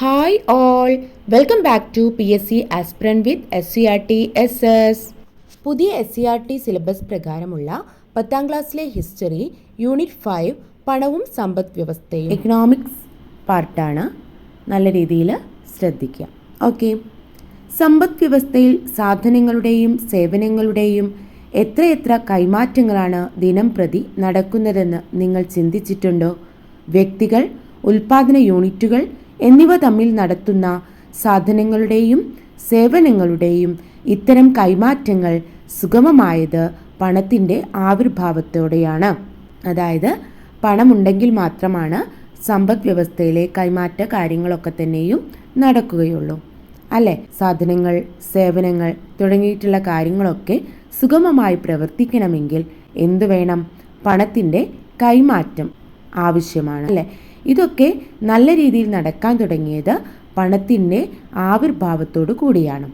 Hi all, welcome back to PSC aspirant with SCRT SS. പുതിയ SCRT syllabus പ്രകാരമുള്ള 10ാം ക്ലാസ്സിലെ ഹിസ്റ്ററി യൂണിറ്റ് 5 പണവും സമ്പദ് വ്യവസ്ഥയും എക്കണോമിക്സ് പാർട്ടാണ്. നല്ല രീതിയിൽ ശ്രദ്ധിക്കുക. ഓക്കെ, സമ്പദ് വ്യവസ്ഥയിൽ സാധനങ്ങളുടെയും സേവനങ്ങളുടെയും എത്രയെത്ര കൈമാറ്റങ്ങളാണ് ദിനം പ്രതി നടക്കുന്നതെന്ന് നിങ്ങൾ ചിന്തിച്ചിട്ടുണ്ടോ? വ്യക്തികൾ, ഉൽപ്പാദന യൂണിറ്റുകൾ എന്നിവ തമ്മിൽ നടത്തുന്ന സാധനങ്ങളുടെയും സേവനങ്ങളുടെയും ഇത്തരം കൈമാറ്റങ്ങൾ സുഗമമായത് പണത്തിൻ്റെ ആവിർഭാവത്തോടെയാണ്. അതായത് പണമുണ്ടെങ്കിൽ മാത്രമാണ് സമ്പദ് വ്യവസ്ഥയിലെ കൈമാറ്റ കാര്യങ്ങളൊക്കെ തന്നെയും നടക്കുകയുള്ളൂ, അല്ലേ? സാധനങ്ങൾ, സേവനങ്ങൾ തുടങ്ങിയിട്ടുള്ള കാര്യങ്ങളൊക്കെ സുഗമമായി പ്രവർത്തിക്കണമെങ്കിൽ എന്തു വേണം? പണത്തിൻ്റെ കൈമാറ്റം ആവശ്യമാണ്, അല്ലേ? ഇതൊക്കെ നല്ല രീതിയിൽ നടക്കാൻ തുടങ്ങിയത് പണത്തിൻ്റെ ആവിർഭാവത്തോടു കൂടിയാണ്.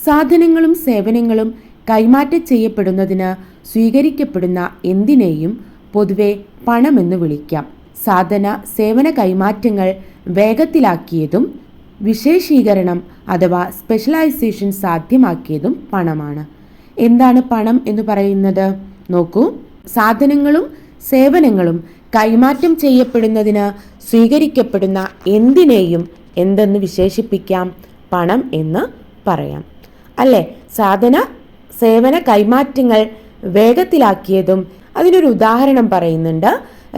സാധനങ്ങളും സേവനങ്ങളും കൈമാറ്റം ചെയ്യപ്പെടുന്നതിന് സ്വീകരിക്കപ്പെടുന്ന എന്തിനേയും പൊതുവെ പണമെന്ന് വിളിക്കാം. സാധന സേവന കൈമാറ്റങ്ങൾ വേഗത്തിലാക്കിയതും വിശേഷീകരണം അഥവാ സ്പെഷ്യലൈസേഷൻ സാധ്യമാക്കിയതും പണമാണ്. എന്താണ് പണം എന്ന് പറയുന്നത്? നോക്കൂ, സാധനങ്ങളും സേവനങ്ങളും കൈമാറ്റം ചെയ്യപ്പെടുന്നതിന് സ്വീകരിക്കപ്പെടുന്ന എന്തിനേയും എന്തെന്ന് വിശേഷിപ്പിക്കാം? പണം എന്ന് പറയാം, അല്ലേ? സാധന സേവന കൈമാറ്റങ്ങൾ വേഗത്തിലാക്കിയതും അതിനൊരു ഉദാഹരണം പറയുന്നുണ്ട്.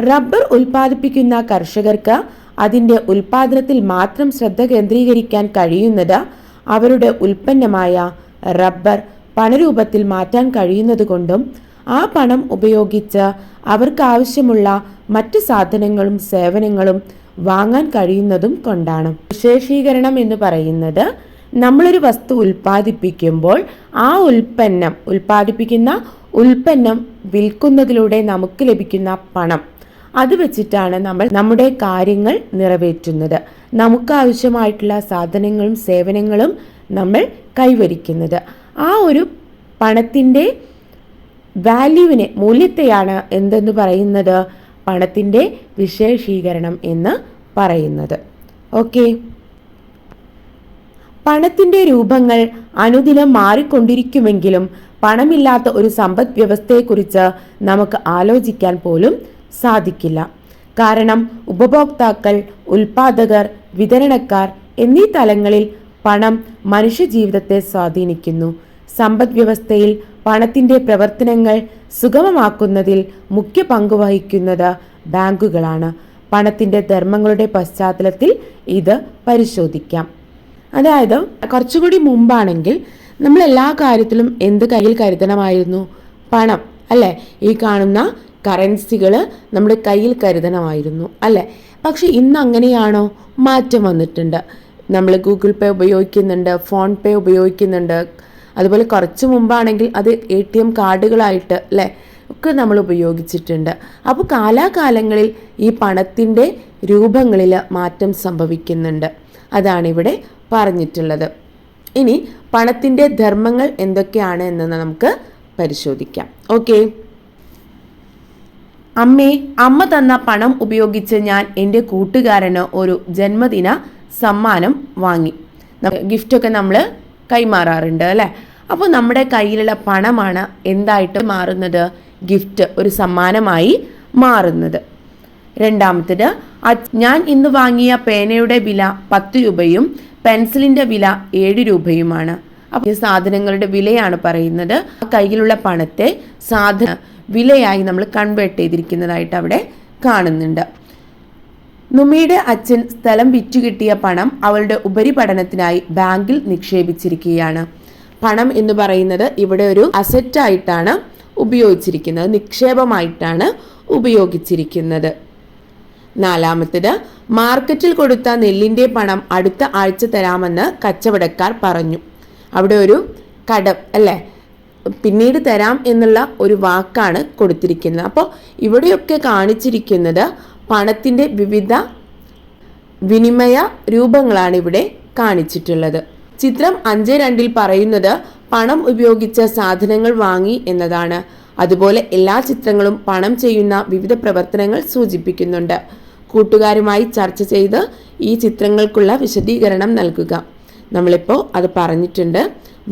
റബ്ബർ ഉൽപ്പാദിപ്പിക്കുന്ന കർഷകർക്ക് അതിൻ്റെ ഉൽപ്പാദനത്തിൽ മാത്രം ശ്രദ്ധ കേന്ദ്രീകരിക്കാൻ കഴിയുന്നത് അവരുടെ ഉൽപ്പന്നമായ റബ്ബർ പണരൂപത്തിൽ മാറ്റാൻ കഴിയുന്നത് കൊണ്ടും ആ പണം ഉപയോഗിച്ച് അവർക്കാവശ്യമുള്ള മറ്റു സാധനങ്ങളും സേവനങ്ങളും വാങ്ങാൻ കഴിയുന്നതും കൊണ്ടാണ്. വിശേഷീകരണം എന്ന് പറയുന്നത് നമ്മളൊരു വസ്തു ഉൽപ്പാദിപ്പിക്കുമ്പോൾ ആ ഉൽപ്പാദിപ്പിക്കുന്ന ഉൽപ്പന്നം വിൽക്കുന്നതിലൂടെ നമുക്ക് ലഭിക്കുന്ന പണം, അത് വെച്ചിട്ടാണ് നമ്മൾ നമ്മുടെ കാര്യങ്ങൾ നിറവേറ്റുന്നത്. നമുക്കാവശ്യമായിട്ടുള്ള സാധനങ്ങളും സേവനങ്ങളും നമ്മൾ കൈവരിക്കുന്നത്. ആ ഒരു പണത്തിൻ്റെ വാല്യൂവിനെ, മൂല്യത്തെയാണ് എന്തെന്ന് പറയുന്നത്? പണത്തിൻ്റെ വിശേഷീകരണം എന്ന് പറയുന്നത്. ഓക്കെ, പണത്തിൻ്റെ രൂപങ്ങൾ അനുദിനം മാറിക്കൊണ്ടിരിക്കുമെങ്കിലും പണമില്ലാത്ത ഒരു സമ്പദ് വ്യവസ്ഥയെക്കുറിച്ച് നമുക്ക് ആലോചിക്കാൻ പോലും സാധിക്കില്ല. കാരണം ഉപഭോക്താക്കൾ, ഉൽപ്പാദകർ, വിതരണക്കാർ എന്നീ തലങ്ങളിൽ പണം മനുഷ്യജീവിതത്തെ സ്വാധീനിക്കുന്നു. സമ്പദ് വ്യവസ്ഥയിൽ പണത്തിൻ്റെ പ്രവർത്തനങ്ങൾ സുഗമമാക്കുന്നതിൽ മുഖ്യ പങ്ക് വഹിക്കുന്നത് ബാങ്കുകളാണ്. പണത്തിൻ്റെ ധർമ്മങ്ങളുടെ പശ്ചാത്തലത്തിൽ ഇത് പരിശോധിക്കാം. അതായത് കുറച്ചുകൂടി മുമ്പാണെങ്കിൽ നമ്മൾ എല്ലാ കാര്യത്തിലും എന്ത് കയ്യിൽ കരുതണമായിരുന്നു? പണം, അല്ലേ? ഈ കാണുന്ന കറൻസികൾ നമ്മുടെ കയ്യിൽ കരുതണമായിരുന്നു, അല്ലേ? പക്ഷെ ഇന്ന് അങ്ങനെയാണോ? മാറ്റം വന്നിട്ടുണ്ട്. നമ്മൾ ഗൂഗിൾ പേ ഉപയോഗിക്കുന്നുണ്ട്, ഫോൺ പേ ഉപയോഗിക്കുന്നുണ്ട്. അതുപോലെ കുറച്ച് മുമ്പാണെങ്കിൽ അത് ATM കാർഡുകളായിട്ട്, അല്ലേ, ഒക്കെ നമ്മൾ ഉപയോഗിച്ചിട്ടുണ്ട്. അപ്പോൾ കാലാകാലങ്ങളിൽ ഈ പണത്തിൻ്റെ രൂപങ്ങളിൽ മാറ്റം സംഭവിക്കുന്നുണ്ട്. അതാണിവിടെ പറഞ്ഞിട്ടുള്ളത്. ഇനി പണത്തിൻ്റെ ധർമ്മങ്ങൾ എന്തൊക്കെയാണ് എന്ന് നമുക്ക് പരിശോധിക്കാം. ഓക്കെ, അമ്മ തന്ന പണം ഉപയോഗിച്ച് ഞാൻ എൻ്റെ കൂട്ടുകാരന് ഒരു ജന്മദിന സമ്മാനം വാങ്ങി. ഗിഫ്റ്റൊക്കെ നമ്മൾ കൈമാറാറുണ്ട്, അല്ലേ? അപ്പോൾ നമ്മുടെ കയ്യിലുള്ള പണമാണ് എന്തായിട്ട് മാറുന്നത്? ഗിഫ്റ്റ്, ഒരു സമ്മാനമായി മാറുന്നത്. രണ്ടാമത്തേത്, ഞാൻ ഇന്ന് വാങ്ങിയ പേനയുടെ വില 10 രൂപയും പെൻസിലിൻ്റെ വില 7 രൂപയുമാണ്. അപ്പോൾ സാധനങ്ങളുടെ വിലയാണ് പറയുന്നത്. കയ്യിലുള്ള പണത്തെ സാധന വിലയായി നമ്മൾ കൺവേർട്ട് ചെയ്തിരിക്കുന്നതായിട്ട് അവിടെ കാണുന്നുണ്ട്. നുമിയുടെ അച്ഛൻ സ്ഥലം വിറ്റുകിട്ടിയ പണം അവളുടെ ഉപരിപഠനത്തിനായി ബാങ്കിൽ നിക്ഷേപിച്ചിരിക്കുകയാണ്. പണം എന്ന് പറയുന്നത് ഇവിടെ ഒരു അസറ്റായിട്ടാണ് ഉപയോഗിച്ചിരിക്കുന്നത്, നിക്ഷേപമായിട്ടാണ് ഉപയോഗിച്ചിരിക്കുന്നത്. നാലാമത്തേത്, മാർക്കറ്റിൽ കൊടുത്ത നെല്ലിൻ്റെ പണം അടുത്ത ആഴ്ച തരാമെന്ന് കച്ചവടക്കാർ പറഞ്ഞു. അവിടെ ഒരു കടം, അല്ലേ, പിന്നീട് തരാം എന്നുള്ള ഒരു വാക്കാണ് കൊടുത്തിരിക്കുന്നത്. അപ്പോൾ ഇവിടെയൊക്കെ കാണിച്ചിരിക്കുന്നത് പണത്തിൻ്റെ വിവിധ വിനിമയ രൂപങ്ങളാണ് ഇവിടെ കാണിച്ചിട്ടുള്ളത്. ചിത്രം 5.2 പറയുന്നത് പണം ഉപയോഗിച്ച് സാധനങ്ങൾ വാങ്ങി എന്നതാണ്. അതുപോലെ എല്ലാ ചിത്രങ്ങളും പണം ചെയ്യുന്ന വിവിധ പ്രവർത്തനങ്ങൾ സൂചിപ്പിക്കുന്നുണ്ട്. കൂട്ടുകാരുമായി ചർച്ച ചെയ്ത് ഈ ചിത്രങ്ങൾക്കുള്ള വിശദീകരണം നൽകുക. നമ്മളിപ്പോൾ അത് പറഞ്ഞിട്ടുണ്ട്.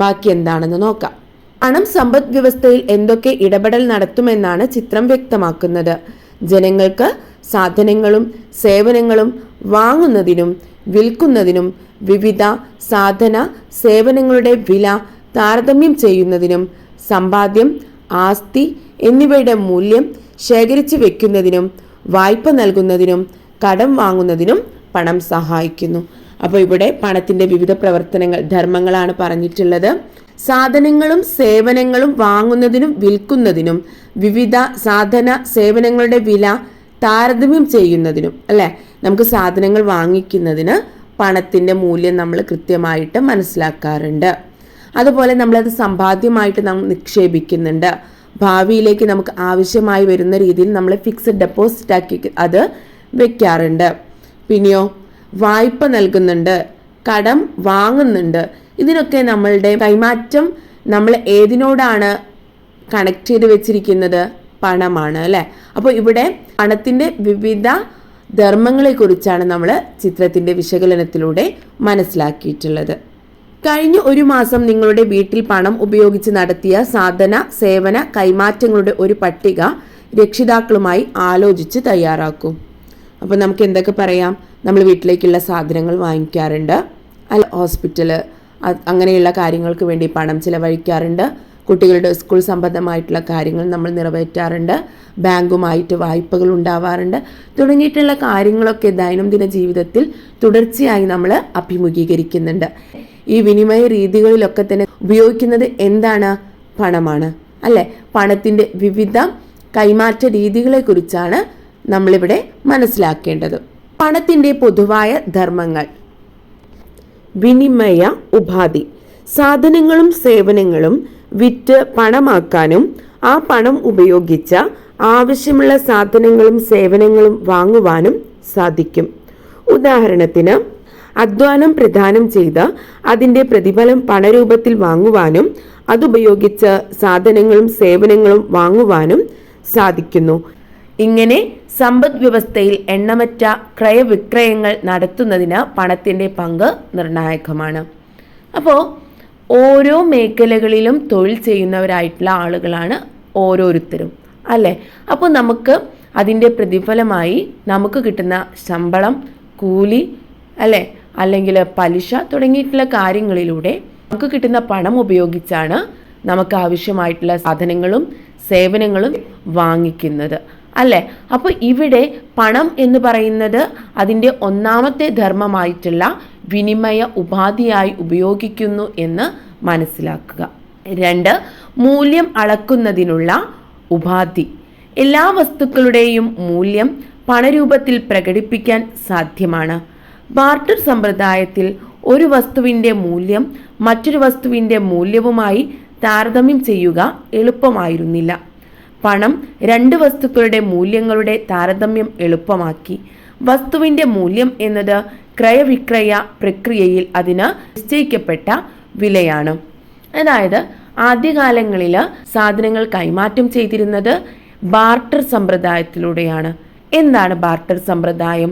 ബാക്കി എന്താണെന്ന് നോക്കാം. പണം സമ്പദ് വ്യവസ്ഥയിൽ എന്തൊക്കെ ഇടപെടൽ നടത്തുമെന്നാണ് ചിത്രം വ്യക്തമാക്കുന്നത്. ജനങ്ങൾക്ക് സാധനങ്ങളും സേവനങ്ങളും വാങ്ങുന്നതിനും വിൽക്കുന്നതിനും വിവിധ സാധന സേവനങ്ങളുടെ വില താരതമ്യം ചെയ്യുന്നതിനും സമ്പാദ്യം, ആസ്തി എന്നിവയുടെ മൂല്യം ശേഖരിച്ചു വെക്കുന്നതിനും വായ്പ നൽകുന്നതിനും കടം വാങ്ങുന്നതിനും പണം സഹായിക്കുന്നു. അപ്പോൾ ഇവിടെ പണത്തിൻ്റെ വിവിധ പ്രവർത്തനങ്ങൾ, ധർമ്മങ്ങളാണ് പറഞ്ഞിട്ടുള്ളത്. സാധനങ്ങളും സേവനങ്ങളും വാങ്ങുന്നതിനും വിൽക്കുന്നതിനും വിവിധ സാധന സേവനങ്ങളുടെ വില താരതമ്യം ചെയ്യുന്നതിനും, അല്ലേ? നമുക്ക് സാധനങ്ങൾ വാങ്ങിക്കുന്നതിന് പണത്തിൻ്റെ മൂല്യം നമ്മൾ കൃത്യമായിട്ട് മനസ്സിലാക്കാറുണ്ട്. അതുപോലെ നമ്മളത് സമ്പാദ്യമായിട്ട് നാം നിക്ഷേപിക്കുന്നുണ്ട്. ഭാവിയിലേക്ക് നമുക്ക് ആവശ്യമായി വരുന്ന രീതിയിൽ നമ്മൾ ഫിക്സഡ് ഡെപ്പോസിറ്റ് ആക്കി അത് വെക്കാറുണ്ട്. പിന്നെയോ വായ്പ നൽകുന്നുണ്ട്, കടം വാങ്ങുന്നുണ്ട്. ഇതിനൊക്കെ നമ്മളുടെ കൈമാറ്റം നമ്മൾ ഏതിനോടാണ് കണക്ട് ചെയ്ത് വെച്ചിരിക്കുന്നത്? പണമാണ്, അല്ലേ? അപ്പോൾ ഇവിടെ പണത്തിൻ്റെ വിവിധ ധർമ്മങ്ങളെക്കുറിച്ചാണ് നമ്മൾ ചിത്രത്തിൻ്റെ വിശകലനത്തിലൂടെ മനസ്സിലാക്കിയിട്ടുള്ളത്. കഴിഞ്ഞ ഒരു മാസം നിങ്ങളുടെ വീട്ടിൽ പണം ഉപയോഗിച്ച് നടത്തിയ സാധന സേവന കൈമാറ്റങ്ങളുടെ ഒരു പട്ടിക രക്ഷിതാക്കളുമായി ആലോചിച്ച് തയ്യാറാക്കൂ. അപ്പോൾ നമുക്ക് എന്തൊക്കെ പറയാം? നമ്മൾ വീട്ടിലേക്കുള്ള സാധനങ്ങൾ വാങ്ങിക്കാറുണ്ട്, അല്ല ഹോസ്പിറ്റല് അങ്ങനെയുള്ള കാര്യങ്ങൾക്ക് വേണ്ടി പണം ചിലവഴിക്കാറുണ്ട്. കുട്ടികളുടെ സ്കൂൾ സംബന്ധമായിട്ടുള്ള കാര്യങ്ങൾ നമ്മൾ നിറവേറ്റാറുണ്ട്. ബാങ്കുമായിട്ട് വായ്പകൾ ഉണ്ടാവാറുണ്ട്. തുടങ്ങിയിട്ടുള്ള കാര്യങ്ങളൊക്കെ ദൈനംദിന ജീവിതത്തിൽ തുടർച്ചയായി നമ്മൾ അഭിമുഖീകരിക്കുന്നുണ്ട്. ഈ വിനിമയ രീതികളിലൊക്കെ തന്നെ ഉപയോഗിക്കുന്നത് എന്താണ്? പണമാണ്, അല്ലേ? പണത്തിൻ്റെ വിവിധ കൈമാറ്റ രീതികളെക്കുറിച്ചാണ് നമ്മളിവിടെ മനസ്സിലാക്കേണ്ടത്. പണത്തിൻ്റെ പൊതുവായ ധർമ്മങ്ങൾ: വിനിമയ ഉപാധി. സാധനങ്ങളും സേവനങ്ങളും വിറ്റ് പണമാക്കാനും ആ പണം ഉപയോഗിച്ച ആവശ്യമുള്ള സാധനങ്ങളും സേവനങ്ങളും വാങ്ങുവാനും സാധിക്കും. ഉദാഹരണത്തിന്, അധ്വാനം ചെയ്ത് അതിൻ്റെ പ്രതിഫലം പണരൂപത്തിൽ വാങ്ങുവാനും അതുപയോഗിച്ച് സാധനങ്ങളും സേവനങ്ങളും വാങ്ങുവാനും സാധിക്കുന്നു. ഇങ്ങനെ സമ്പദ് വ്യവസ്ഥയിൽ എണ്ണമറ്റ ക്രയവിക്രയങ്ങൾ നടത്തുന്നതിന് പണത്തിൻ്റെ പങ്ക് നിർണായകമാണ്. അപ്പോൾ ഓരോ മേഖലകളിലും തൊഴിൽ ചെയ്യുന്നവരായിട്ടുള്ള ആളുകളാണ് ഓരോരുത്തരും, അല്ലേ? അപ്പോൾ നമുക്ക് അതിൻ്റെ പ്രതിഫലമായി നമുക്ക് കിട്ടുന്ന ശമ്പളം, കൂലി, അല്ലേ, അല്ലെങ്കിൽ പലിശ തുടങ്ങിയിട്ടുള്ള കാര്യങ്ങളിലൂടെ നമുക്ക് കിട്ടുന്ന പണം ഉപയോഗിച്ചാണ് നമുക്ക് ആവശ്യമായിട്ടുള്ള സാധനങ്ങളും സേവനങ്ങളും വാങ്ങിക്കുന്നത്, അല്ലേ? അപ്പോൾ ഇവിടെ പണം എന്ന് പറയുന്നത് അതിൻ്റെ ഒന്നാമത്തെ ധർമ്മമായിട്ടുള്ള വിനിമയ ഉപാധിയായി ഉപയോഗിക്കുന്നു എന്ന് മനസ്സിലാക്കുക. 2, മൂല്യം അളക്കുന്നതിനുള്ള ഉപാധി. എല്ലാ വസ്തുക്കളുടെയും മൂല്യം പണരൂപത്തിൽ പ്രകടിപ്പിക്കാൻ സാധ്യമാണ്. ബാർട്ടർ സമ്പ്രദായത്തിൽ ഒരു വസ്തുവിൻ്റെ മൂല്യം മറ്റൊരു വസ്തുവിൻ്റെ മൂല്യവുമായി താരതമ്യം ചെയ്യുക എളുപ്പമായിരുന്നില്ല. പണം 2 വസ്തുക്കളുടെ മൂല്യങ്ങളുടെ താരതമ്യം എളുപ്പമാക്കി. വസ്തുവിൻ്റെ മൂല്യം എന്നത് ക്രയവിക്രയ പ്രക്രിയയിൽ അതിന് നിശ്ചയിക്കപ്പെട്ട വിലയാണ്. അതായത് ആദ്യകാലങ്ങളിൽ സാധനങ്ങൾ കൈമാറ്റം ചെയ്തിരുന്നത് ബാർട്ടർ സമ്പ്രദായത്തിലൂടെയാണ്. എന്താണ് ബാർട്ടർ സമ്പ്രദായം?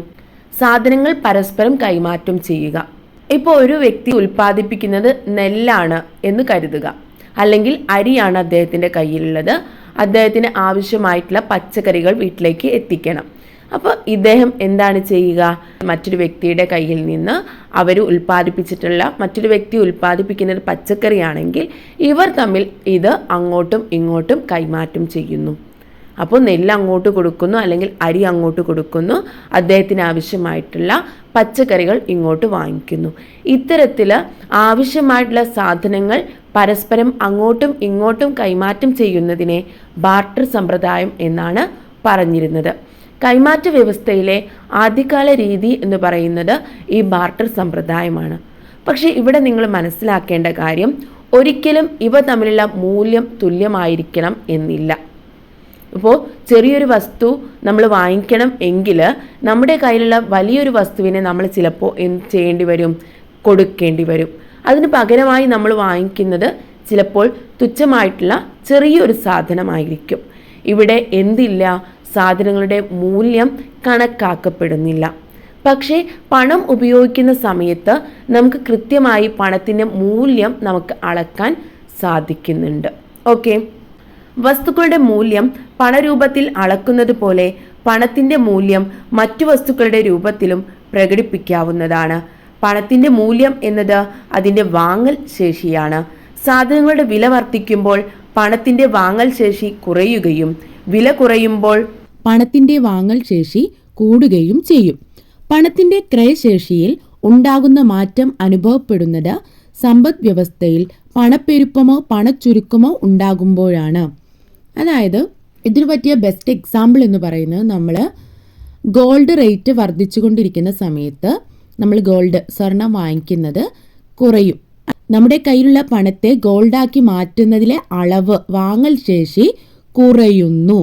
സാധനങ്ങൾ പരസ്പരം കൈമാറ്റം ചെയ്യുക. ഇപ്പോൾ ഒരു വ്യക്തി ഉൽപ്പാദിപ്പിക്കുന്നത് നെല്ലാണ് എന്ന് കരുതുക, അല്ലെങ്കിൽ അരിയാണ് അദ്ദേഹത്തിൻ്റെ കയ്യിലുള്ളത്. അദ്ദേഹത്തിന് ആവശ്യമായിട്ടുള്ള പച്ചക്കറികൾ വീട്ടിലേക്ക് എത്തിക്കണം. അപ്പോൾ ഇദ്ദേഹം എന്താണ് ചെയ്യുക? മറ്റൊരു വ്യക്തിയുടെ കയ്യിൽ നിന്ന് മറ്റൊരു വ്യക്തി ഉൽപ്പാദിപ്പിക്കുന്ന ഒരു പച്ചക്കറിയാണെങ്കിൽ ഇവർ തമ്മിൽ ഇത് അങ്ങോട്ടും ഇങ്ങോട്ടും കൈമാറ്റം ചെയ്യുന്നു. അപ്പോൾ നെല്ല് അങ്ങോട്ട് കൊടുക്കുന്നു, അല്ലെങ്കിൽ അരി അങ്ങോട്ട് കൊടുക്കുന്നു, അദ്ദേഹത്തിന് ആവശ്യമായിട്ടുള്ള പച്ചക്കറികൾ ഇങ്ങോട്ട് വാങ്ങിക്കുന്നു. ഇത്തരത്തിൽ ആവശ്യമായിട്ടുള്ള സാധനങ്ങൾ പരസ്പരം അങ്ങോട്ടും ഇങ്ങോട്ടും കൈമാറ്റം ചെയ്യുന്നതിനെ ബാർട്ടർ സമ്പ്രദായം എന്നാണ് പറഞ്ഞിരുന്നത്. കൈമാറ്റ വ്യവസ്ഥയിലെ ആദ്യകാല രീതി എന്ന് പറയുന്നത് ഈ ബാർട്ടർ സമ്പ്രദായമാണ്. പക്ഷേ ഇവിടെ നിങ്ങൾ മനസ്സിലാക്കേണ്ട കാര്യം, ഒരിക്കലും ഇവ തമ്മിലുള്ള മൂല്യം തുല്യമായിരിക്കണം എന്നില്ല. ഇപ്പോൾ ചെറിയൊരു വസ്തു നമ്മൾ വാങ്ങിക്കണം എങ്കിൽ നമ്മുടെ കയ്യിലുള്ള വലിയൊരു വസ്തുവിനെ നമ്മൾ ചിലപ്പോൾ എന്ത് ചെയ്യേണ്ടി വരും? കൊടുക്കേണ്ടി വരും. അതിന് പകരമായി നമ്മൾ വാങ്ങിക്കുന്നത് ചിലപ്പോൾ തുച്ഛമായിട്ടുള്ള ചെറിയൊരു സാധനമായിരിക്കും. ഇവിടെ എന്തില്ല, സാധനങ്ങളുടെ മൂല്യം കണക്കാക്കപ്പെടുന്നില്ല. പക്ഷേ പണം ഉപയോഗിക്കുന്ന സമയത്ത് നമുക്ക് കൃത്യമായി പണത്തിൻ്റെ മൂല്യം നമുക്ക് അളക്കാൻ സാധിക്കുന്നുണ്ട്. ഓക്കെ, വസ്തുക്കളുടെ മൂല്യം പണരൂപത്തിൽ അളക്കുന്നത് പോലെ പണത്തിൻ്റെ മൂല്യം മറ്റു വസ്തുക്കളുടെ രൂപത്തിലും പ്രകടിപ്പിക്കാവുന്നതാണ്. പണത്തിൻ്റെ മൂല്യം എന്നത് അതിൻ്റെ വാങ്ങൽ ശേഷിയാണ്. സാധനങ്ങളുടെ വില വർദ്ധിക്കുമ്പോൾ പണത്തിൻ്റെ വാങ്ങൽ ശേഷി കുറയുകയും വില കുറയുമ്പോൾ പണത്തിൻ്റെ വാങ്ങൽ ശേഷി കൂടുകയും ചെയ്യും. പണത്തിൻ്റെ ക്രയശേഷിയിൽ ഉണ്ടാകുന്ന മാറ്റം അനുഭവപ്പെടുന്നത് സമ്പദ് വ്യവസ്ഥയിൽ പണപ്പെരുപ്പമോ പണച്ചുരുക്കമോ ഉണ്ടാകുമ്പോഴാണ്. അതായത് ഇതിനു പറ്റിയ ബെസ്റ്റ് എക്സാമ്പിൾ എന്ന് പറയുന്നത്, നമ്മൾ ഗോൾഡ് റേറ്റ് വർദ്ധിച്ചുകൊണ്ടിരിക്കുന്ന സമയത്ത് നമ്മൾ സ്വർണം വാങ്ങിക്കുന്നത് കുറയും. നമ്മുടെ കയ്യിലുള്ള പണത്തെ ഗോൾഡാക്കി മാറ്റുന്നതിലെ അളവ്, വാങ്ങൽ ശേഷി കുറയുന്നു.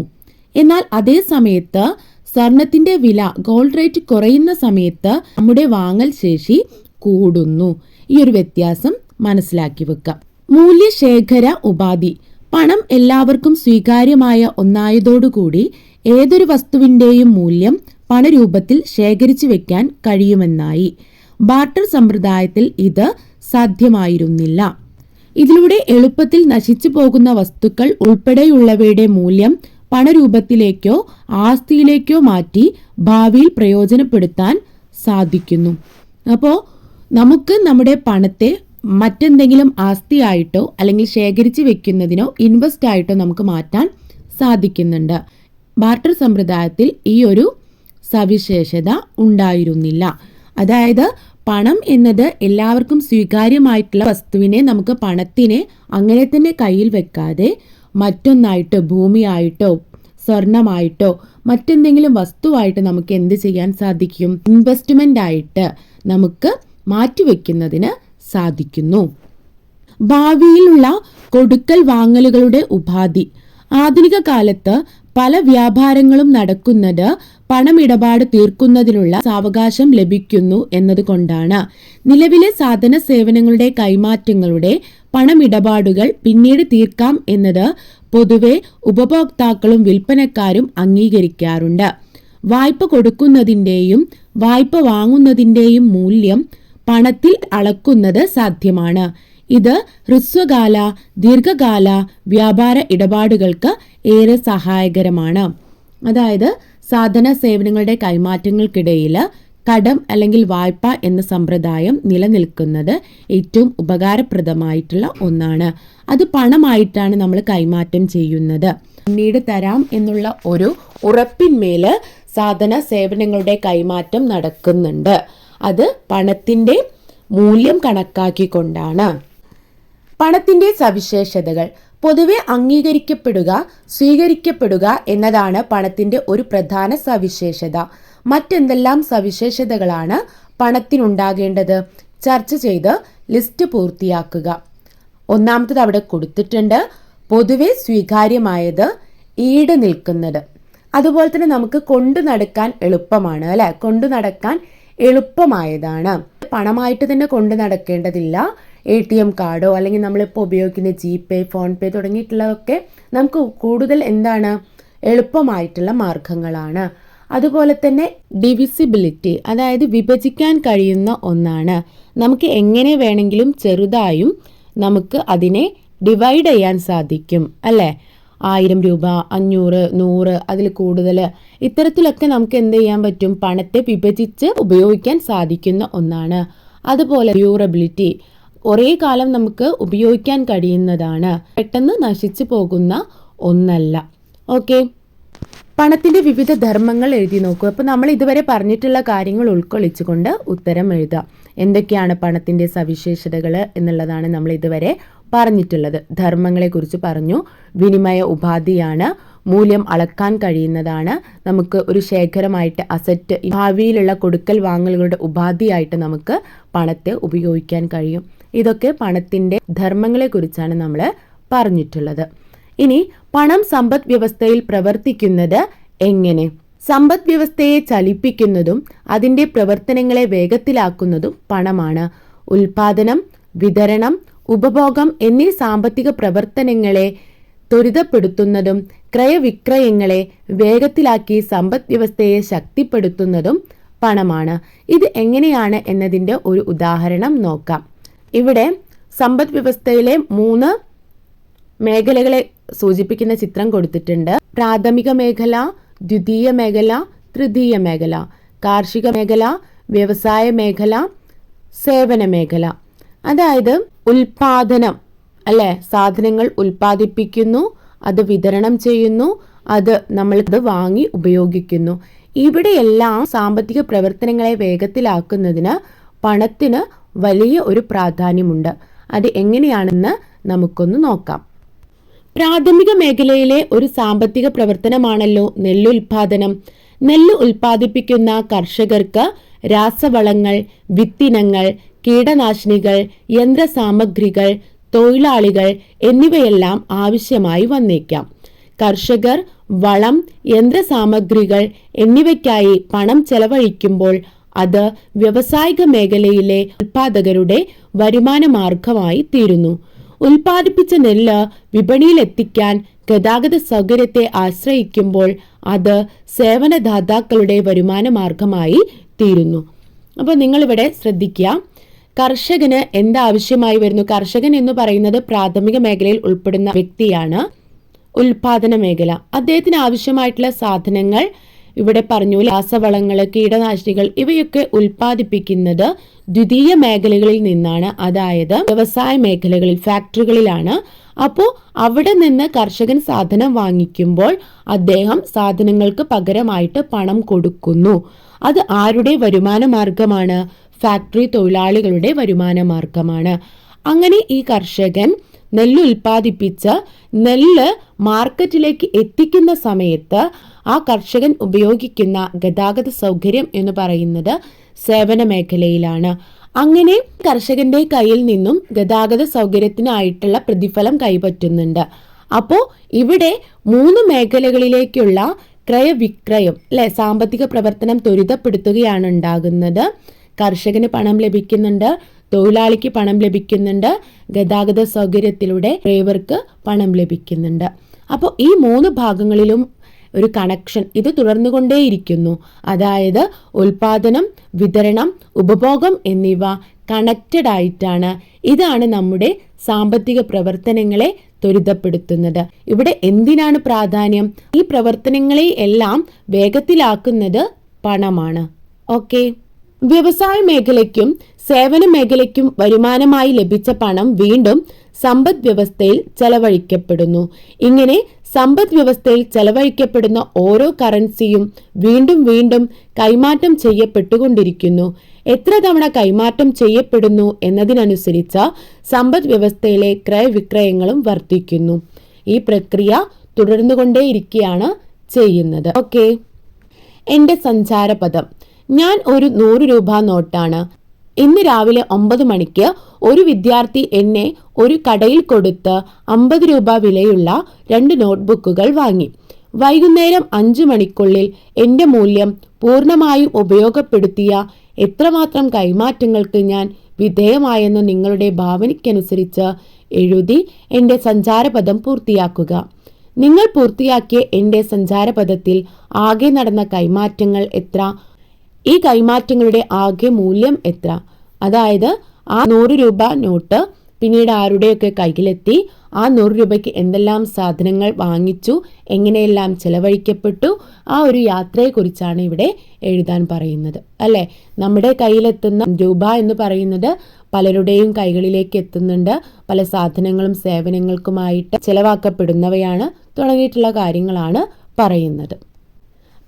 എന്നാൽ അതേ സമയത്ത് സ്വർണത്തിന്റെ വില, ഗോൾഡ് റേറ്റ് കുറയുന്ന സമയത്ത് നമ്മുടെ വാങ്ങൽ ശേഷി കൂടുന്നു. ഈ ഒരു വ്യത്യാസം മനസ്സിലാക്കി വെക്കാം. മൂല്യശേഖര ഉപാധി. പണം എല്ലാവർക്കും സ്വീകാര്യമായ ഒന്നായതോടുകൂടി ഏതൊരു വസ്തുവിൻ്റെയും മൂല്യം പണരൂപത്തിൽ ശേഖരിച്ചു വെക്കാൻ കഴിയുമെന്നായി. ബാർട്ടർ സമ്പ്രദായത്തിൽ ഇത് സാധ്യമായിരുന്നില്ല. ഇതിലൂടെ എളുപ്പത്തിൽ നശിച്ചു പോകുന്ന വസ്തുക്കൾ ഉൾപ്പെടെയുള്ളവയുടെ മൂല്യം പണരൂപത്തിലേക്കോ ആസ്തിയിലേക്കോ മാറ്റി ഭാവിയിൽ പ്രയോജനപ്പെടുത്താൻ സാധിക്കുന്നു. അപ്പോൾ നമുക്ക് നമ്മുടെ പണത്തെ മറ്റെന്തെങ്കിലും ആസ്തിയായിട്ടോ അല്ലെങ്കിൽ ശേഖരിച്ച് വെക്കുന്നതിനോ ഇൻവെസ്റ്റ് ആയിട്ടോ നമുക്ക് മാറ്റാൻ സാധിക്കുന്നുണ്ട്. ബാർട്ടർ സമ്പ്രദായത്തിൽ ഈ ഒരു സവിശേഷത ഉണ്ടായിരുന്നില്ല. അതായത് പണം എന്നത് എല്ലാവർക്കും സ്വീകാര്യമായിട്ടുള്ള വസ്തുവിനെ നമുക്ക് പണത്തിനെ അങ്ങനെ തന്നെ കയ്യിൽ വെക്കാതെ മറ്റൊന്നായിട്ടോ ഭൂമിയായിട്ടോ സ്വർണമായിട്ടോ മറ്റെന്തെങ്കിലും വസ്തുവായിട്ട് നമുക്ക് എന്ത് ചെയ്യാൻ സാധിക്കും? ഇൻവെസ്റ്റ്മെന്റ് ആയിട്ട് നമുക്ക് മാറ്റിവെക്കുന്നതിന് സാധിക്കുന്നു. ഭാവിയിലുള്ള കൊടുക്കൽ വാങ്ങലുകളുടെ ഉപാധി. ആധുനിക കാലത്ത് പല വ്യാപാരങ്ങളും നടക്കുന്നത് പണമിടപാട് തീർക്കുന്നതിനുള്ള സാവകാശം ലഭിക്കുന്നു എന്നതുകൊണ്ടാണ്. നിലവിലെ സാധന സേവനങ്ങളുടെ കൈമാറ്റങ്ങളുടെ പണമിടപാടുകൾ പിന്നീട് തീർക്കാം എന്നത് പൊതുവെ ഉപഭോക്താക്കളും വിൽപ്പനക്കാരും അംഗീകരിക്കാറുണ്ട്. വായ്പ കൊടുക്കുന്നതിൻ്റെയും വായ്പ വാങ്ങുന്നതിൻ്റെയും മൂല്യം പണത്തിൽ അളക്കുന്നത് സാധ്യമാണ്. ഇത് ഹ്രസ്വകാല ദീർഘകാല വ്യാപാര ഇടപാടുകൾക്ക് ഏറെ സഹായകരമാണ്. അതായത് സാധന സേവനങ്ങളുടെ കൈമാറ്റങ്ങൾക്കിടയിൽ കടം അല്ലെങ്കിൽ വായ്പ എന്ന സമ്പ്രദായം നിലനിൽക്കുന്നത് ഏറ്റവും ഉപകാരപ്രദമായിട്ടുള്ള ഒന്നാണ്. അത് പണമായിട്ടാണ് നമ്മൾ കൈമാറ്റം ചെയ്യുന്നത്. പിന്നീട് തരാം എന്നുള്ള ഒരു ഉറപ്പിന്മേൽ സാധന സേവനങ്ങളുടെ കൈമാറ്റം നടക്കുന്നുണ്ട്. അത് പണത്തിൻ്റെ മൂല്യം കണക്കാക്കിക്കൊണ്ടാണ്. പണത്തിൻ്റെ സവിശേഷതകൾ. പൊതുവെ അംഗീകരിക്കപ്പെടുക, സ്വീകരിക്കപ്പെടുക എന്നതാണ് പണത്തിൻ്റെ ഒരു പ്രധാന സവിശേഷത. മറ്റെന്തെല്ലാം സവിശേഷതകളാണ് പണത്തിനുണ്ടാകേണ്ടത്? ചർച്ച ചെയ്ത് ലിസ്റ്റ് പൂർത്തിയാക്കുക. ഒന്നാമത്തത് അവിടെ കൊടുത്തിട്ടുണ്ട്. പൊതുവെ സ്വീകാര്യമായത്, ഈട് നിൽക്കുന്നത്. അതുപോലെ തന്നെ നമുക്ക് കൊണ്ടു നടക്കാൻ എളുപ്പമാണ്, അല്ലെ? കൊണ്ടു നടക്കാൻ എളുപ്പമായതാണ്. പണമായിട്ട് തന്നെ കൊണ്ടു നടക്കേണ്ടതില്ല. ATM കാർഡോ അല്ലെങ്കിൽ നമ്മളിപ്പോൾ ഉപയോഗിക്കുന്ന GPay, ഫോൺപേ തുടങ്ങിയിട്ടുള്ളതൊക്കെ നമുക്ക് കൂടുതൽ എന്താണ് എളുപ്പമായിട്ടുള്ള മാർഗങ്ങളാണ്. അതുപോലെ തന്നെ ഡിവിസിബിലിറ്റി, അതായത് വിഭജിക്കാൻ കഴിയുന്ന ഒന്നാണ്. നമുക്ക് എങ്ങനെ വേണമെങ്കിലും ചെറുതായും നമുക്ക് അതിനെ ഡിവൈഡ് ചെയ്യാൻ സാധിക്കും, അല്ലേ? 1000 രൂപ, 500, 100, അതിൽ കൂടുതൽ, ഇത്തരത്തിലൊക്കെ നമുക്ക് എന്ത് ചെയ്യാൻ പറ്റും? പണത്തെ വിഭജിച്ച് ഉപയോഗിക്കാൻ സാധിക്കുന്ന ഒന്നാണ്. അതുപോലെ ഡ്യൂറബിലിറ്റി, കുറേ കാലം നമുക്ക് ഉപയോഗിക്കാൻ കഴിയുന്നതാണ്, പെട്ടെന്ന് നശിച്ചു പോകുന്ന ഒന്നല്ല. ഓക്കെ, പണത്തിൻ്റെ വിവിധ ധർമ്മങ്ങൾ എഴുതി നോക്കൂ. അപ്പോൾ നമ്മൾ ഇതുവരെ പറഞ്ഞിട്ടുള്ള കാര്യങ്ങൾ ഉൾക്കൊള്ളിച്ചുകൊണ്ട് ഉത്തരം എഴുതാം. എന്തൊക്കെയാണ് പണത്തിൻ്റെ സവിശേഷതകൾ എന്നുള്ളതാണ് നമ്മൾ ഇതുവരെ പറഞ്ഞിട്ടുള്ളത്. ധർമ്മങ്ങളെക്കുറിച്ച് പറഞ്ഞു. വിനിമയ ഉപാധിയാണ്, മൂല്യം അളക്കാൻ കഴിയുന്നതാണ്, നമുക്ക് ഒരു ശേഖരമായിട്ട് അസറ്റ്, ഭാവിയിലുള്ള കൊടുക്കൽ വാങ്ങലുകളുടെ ഉപാധിയായിട്ട് നമുക്ക് പണത്തെ ഉപയോഗിക്കാൻ കഴിയും. ഇതൊക്കെ പണത്തിൻ്റെ ധർമ്മങ്ങളെക്കുറിച്ചാണ് നമ്മൾ പറഞ്ഞിട്ടുള്ളത്. ഇനി പണം സമ്പദ് വ്യവസ്ഥയിൽ പ്രവർത്തിക്കുന്നത് എങ്ങനെ? സമ്പദ് വ്യവസ്ഥയെ ചലിപ്പിക്കുന്നതും അതിൻ്റെ പ്രവർത്തനങ്ങളെ വേഗത്തിലാക്കുന്നതും പണമാണ്. ഉൽപാദനം, വിതരണം, ഉപഭോഗം എന്നീ സാമ്പത്തിക പ്രവർത്തനങ്ങളെ ത്വരിതപ്പെടുത്തുന്നതും ക്രയവിക്രയങ്ങളെ വേഗത്തിലാക്കി സമ്പദ് വ്യവസ്ഥയെ ശക്തിപ്പെടുത്തുന്നതും പണമാണ്. ഇത് എങ്ങനെയാണ് എന്നതിൻ്റെ ഒരു ഉദാഹരണം നോക്കാം. ഇവിടെ സമ്പദ് വ്യവസ്ഥയിലെ 3 മേഖലകളെ സൂചിപ്പിക്കുന്ന ചിത്രം കൊടുത്തിട്ടുണ്ട്. പ്രാഥമിക മേഖല, ദ്വിതീയ മേഖല, തൃതീയ മേഖല, കാർഷിക മേഖല, വ്യവസായ മേഖല, സേവന മേഖല. അതായത് ഉൽപാദനം അല്ലെ, സാധനങ്ങൾ ഉൽപ്പാദിപ്പിക്കുന്നു, അത് വിതരണം ചെയ്യുന്നു, അത് നമ്മളിത് വാങ്ങി ഉപയോഗിക്കുന്നു. ഇവിടെയെല്ലാം സാമ്പത്തിക പ്രവർത്തനങ്ങളെ വേഗത്തിലാക്കുന്നതിന് പണത്തിന് വലിയ ഒരു പ്രാധാന്യമുണ്ട്. അത് എങ്ങനെയാണെന്ന് നമുക്കൊന്ന് നോക്കാം. പ്രാഥമിക മേഖലയിലെ ഒരു സാമ്പത്തിക പ്രവർത്തനമാണല്ലോ നെല്ലുൽപാദനം. നെല്ല് ഉൽപ്പാദിപ്പിക്കുന്ന കർഷകർക്ക് രാസവളങ്ങൾ, വിത്തിനങ്ങൾ, കീടനാശിനികൾ, യന്ത്രസാമഗ്രികൾ, തൊഴിലാളികൾ എന്നിവയെല്ലാം ആവശ്യമായി വന്നേക്കാം. കർഷകർ വളം, യന്ത്രസാമഗ്രികൾ എന്നിവയ്ക്കായി പണം ചെലവഴിക്കുമ്പോൾ അത് വ്യാവസായിക മേഖലയിലെ ഉൽപാദകരുടെ വരുമാന മാർഗമായി തീരുന്നു. ഉൽപ്പാദിപ്പിച്ച നെല്ല് വിപണിയിലെത്തിക്കാൻ ഗതാഗത സൗകര്യത്തെ ആശ്രയിക്കുമ്പോൾ അത് സേവനദാതാക്കളുടെ വരുമാന മാർഗമായി തീരുന്നു. അപ്പോൾ നിങ്ങളിവിടെ ശ്രദ്ധിക്കുക, കർഷകന് എന്താവശ്യമായി വരുന്നു? കർഷകൻ എന്ന് പറയുന്നത് പ്രാഥമിക മേഖലയിൽ ഉൾപ്പെടുന്ന വ്യക്തിയാണ്. ഉൽപാദന മേഖല, അദ്ദേഹത്തിന് ആവശ്യമായിട്ടുള്ള സാധനങ്ങൾ ഇവിടെ പറഞ്ഞു, രാസവളങ്ങൾ, കീടനാശിനികൾ ഇവയൊക്കെ ഉൽപ്പാദിപ്പിക്കുന്നത് ദ്വിതീയ മേഖലകളിൽ നിന്നാണ്, അതായത് വ്യവസായ മേഖലകളിൽ, ഫാക്ടറികളിലാണ്. അപ്പോൾ അവിടെ നിന്ന് കർഷകൻ സാധനം വാങ്ങിക്കുമ്പോൾ അദ്ദേഹം സാധനങ്ങൾക്ക് പകരമായിട്ട് പണം കൊടുക്കുന്നു. അത് ആരുടെ വരുമാന മാർഗമാണ്? ഫാക്ടറി തൊഴിലാളികളുടെ വരുമാന മാർഗമാണ്. അങ്ങനെ ഈ കർഷകൻ നെല്ല് ഉൽപ്പാദിപ്പിച്ച് നെല്ല് മാർക്കറ്റിലേക്ക് എത്തിക്കുന്ന സമയത്ത് ആ കർഷകൻ ഉപയോഗിക്കുന്ന ഗതാഗത സൗകര്യം എന്ന് പറയുന്നത് സേവന മേഖലയിലാണ്. അങ്ങനെ കർഷകന്റെ കയ്യിൽ നിന്നും ഗതാഗത സൗകര്യത്തിനായിട്ടുള്ള പ്രതിഫലം കൈപ്പറ്റുന്നുണ്ട്. അപ്പോൾ ഇവിടെ 3 മേഖലകളിലേക്കുള്ള ക്രയവിക്രയം അല്ലെ, സാമ്പത്തിക പ്രവർത്തനം ത്വരിതപ്പെടുത്തുകയാണ് ഉണ്ടാകുന്നത്. കർഷകന് പണം ലഭിക്കുന്നുണ്ട്, തൊഴിലാളിക്ക് പണം ലഭിക്കുന്നുണ്ട്, ഗതാഗത സൗകര്യത്തിലൂടെ ഡ്രൈവർക്ക് പണം ലഭിക്കുന്നുണ്ട്. അപ്പോൾ ഈ 3 ഭാഗങ്ങളിലും ഒരു കണക്ഷൻ ഇത് തുടർന്നുകൊണ്ടേയിരിക്കുന്നു. അതായത് ഉൽപാദനം, വിതരണം, ഉപഭോഗം എന്നിവ കണക്റ്റഡ് ആയിട്ടാണ്. ഇതാണ് നമ്മുടെ സാമ്പത്തിക പ്രവർത്തനങ്ങളെ ത്വരിതപ്പെടുത്തുന്നത്. ഇവിടെ എന്തിനാണ് പ്രാധാന്യം? ഈ പ്രവർത്തനങ്ങളെ എല്ലാം വേഗത്തിലാക്കുന്നത് പണമാണ്. ഓക്കെ, വ്യവസായ മേഖലയ്ക്കും സേവന മേഖലയ്ക്കും വരുമാനമായി ലഭിച്ച പണം വീണ്ടും സമ്പദ് വ്യവസ്ഥയിൽ ചെലവഴിക്കപ്പെടുന്നു. ഇങ്ങനെ സമ്പദ് വ്യവസ്ഥയിൽ ചെലവഴിക്കപ്പെടുന്ന ഓരോ കറൻസിയും വീണ്ടും വീണ്ടും കൈമാറ്റം ചെയ്യപ്പെട്ടുകൊണ്ടിരിക്കുന്നു. എത്ര തവണ കൈമാറ്റം ചെയ്യപ്പെടുന്നു എന്നതിനനുസരിച്ച് സമ്പദ് വ്യവസ്ഥയിലെ ക്രയവിക്രയങ്ങളും വർദ്ധിക്കുന്നു. ഈ പ്രക്രിയ തുടർന്നുകൊണ്ടേയിരിക്കുകയാണ് ചെയ്യുന്നത്. ഓക്കെ, എൻ്റെ സഞ്ചാരപഥം. ഞാൻ ഒരു 100 രൂപ നോട്ടാണ്. ഇന്ന് രാവിലെ 9 മണിക്ക് ഒരു വിദ്യാർത്ഥി എന്നെ ഒരു കടയിൽ കൊടുത്ത് 50 രൂപ വിലയുള്ള 2 നോട്ട്ബുക്കുകൾ വാങ്ങി. വൈകുന്നേരം 5 മണിക്കുള്ളിൽ എൻ്റെ മൂല്യം പൂർണ്ണമായും ഉപയോഗപ്പെടുത്തിയ എത്രമാത്രം കൈമാറ്റങ്ങൾക്ക് ഞാൻ വിധേയമായെന്ന് നിങ്ങളുടെ ഭാവനയ്ക്കനുസരിച്ച് എഴുതി എൻ്റെ സഞ്ചാരപഥം പൂർത്തിയാക്കുക. നിങ്ങൾ പൂർത്തിയാക്കിയ എൻ്റെ സഞ്ചാരപഥത്തിൽ ആകെ നടന്ന കൈമാറ്റങ്ങൾ എത്ര? ഈ കൈമാറ്റങ്ങളുടെ ആകെ മൂല്യം എത്ര? അതായത് ആ 100 രൂപ നോട്ട് പിന്നീട് ആരുടെയൊക്കെ കയ്യിലെത്തി, ആ 100 രൂപയ്ക്ക് എന്തെല്ലാം സാധനങ്ങൾ വാങ്ങിച്ചു, എങ്ങനെയെല്ലാം ചെലവഴിക്കപ്പെട്ടു, ആ ഒരു യാത്രയെക്കുറിച്ചാണ് ഇവിടെ എഴുതാൻ പറയുന്നത് അല്ലേ. നമ്മുടെ കയ്യിലെത്തുന്ന രൂപ എന്ന് പറയുന്നത് പലരുടെയും കൈകളിലേക്ക് എത്തുന്നുണ്ട്. പല സാധനങ്ങളും സേവനങ്ങൾക്കുമായിട്ട് ചെലവാക്കപ്പെടുന്നവയാണ് തുടങ്ങിയിട്ടുള്ള കാര്യങ്ങളാണ് പറയുന്നത്.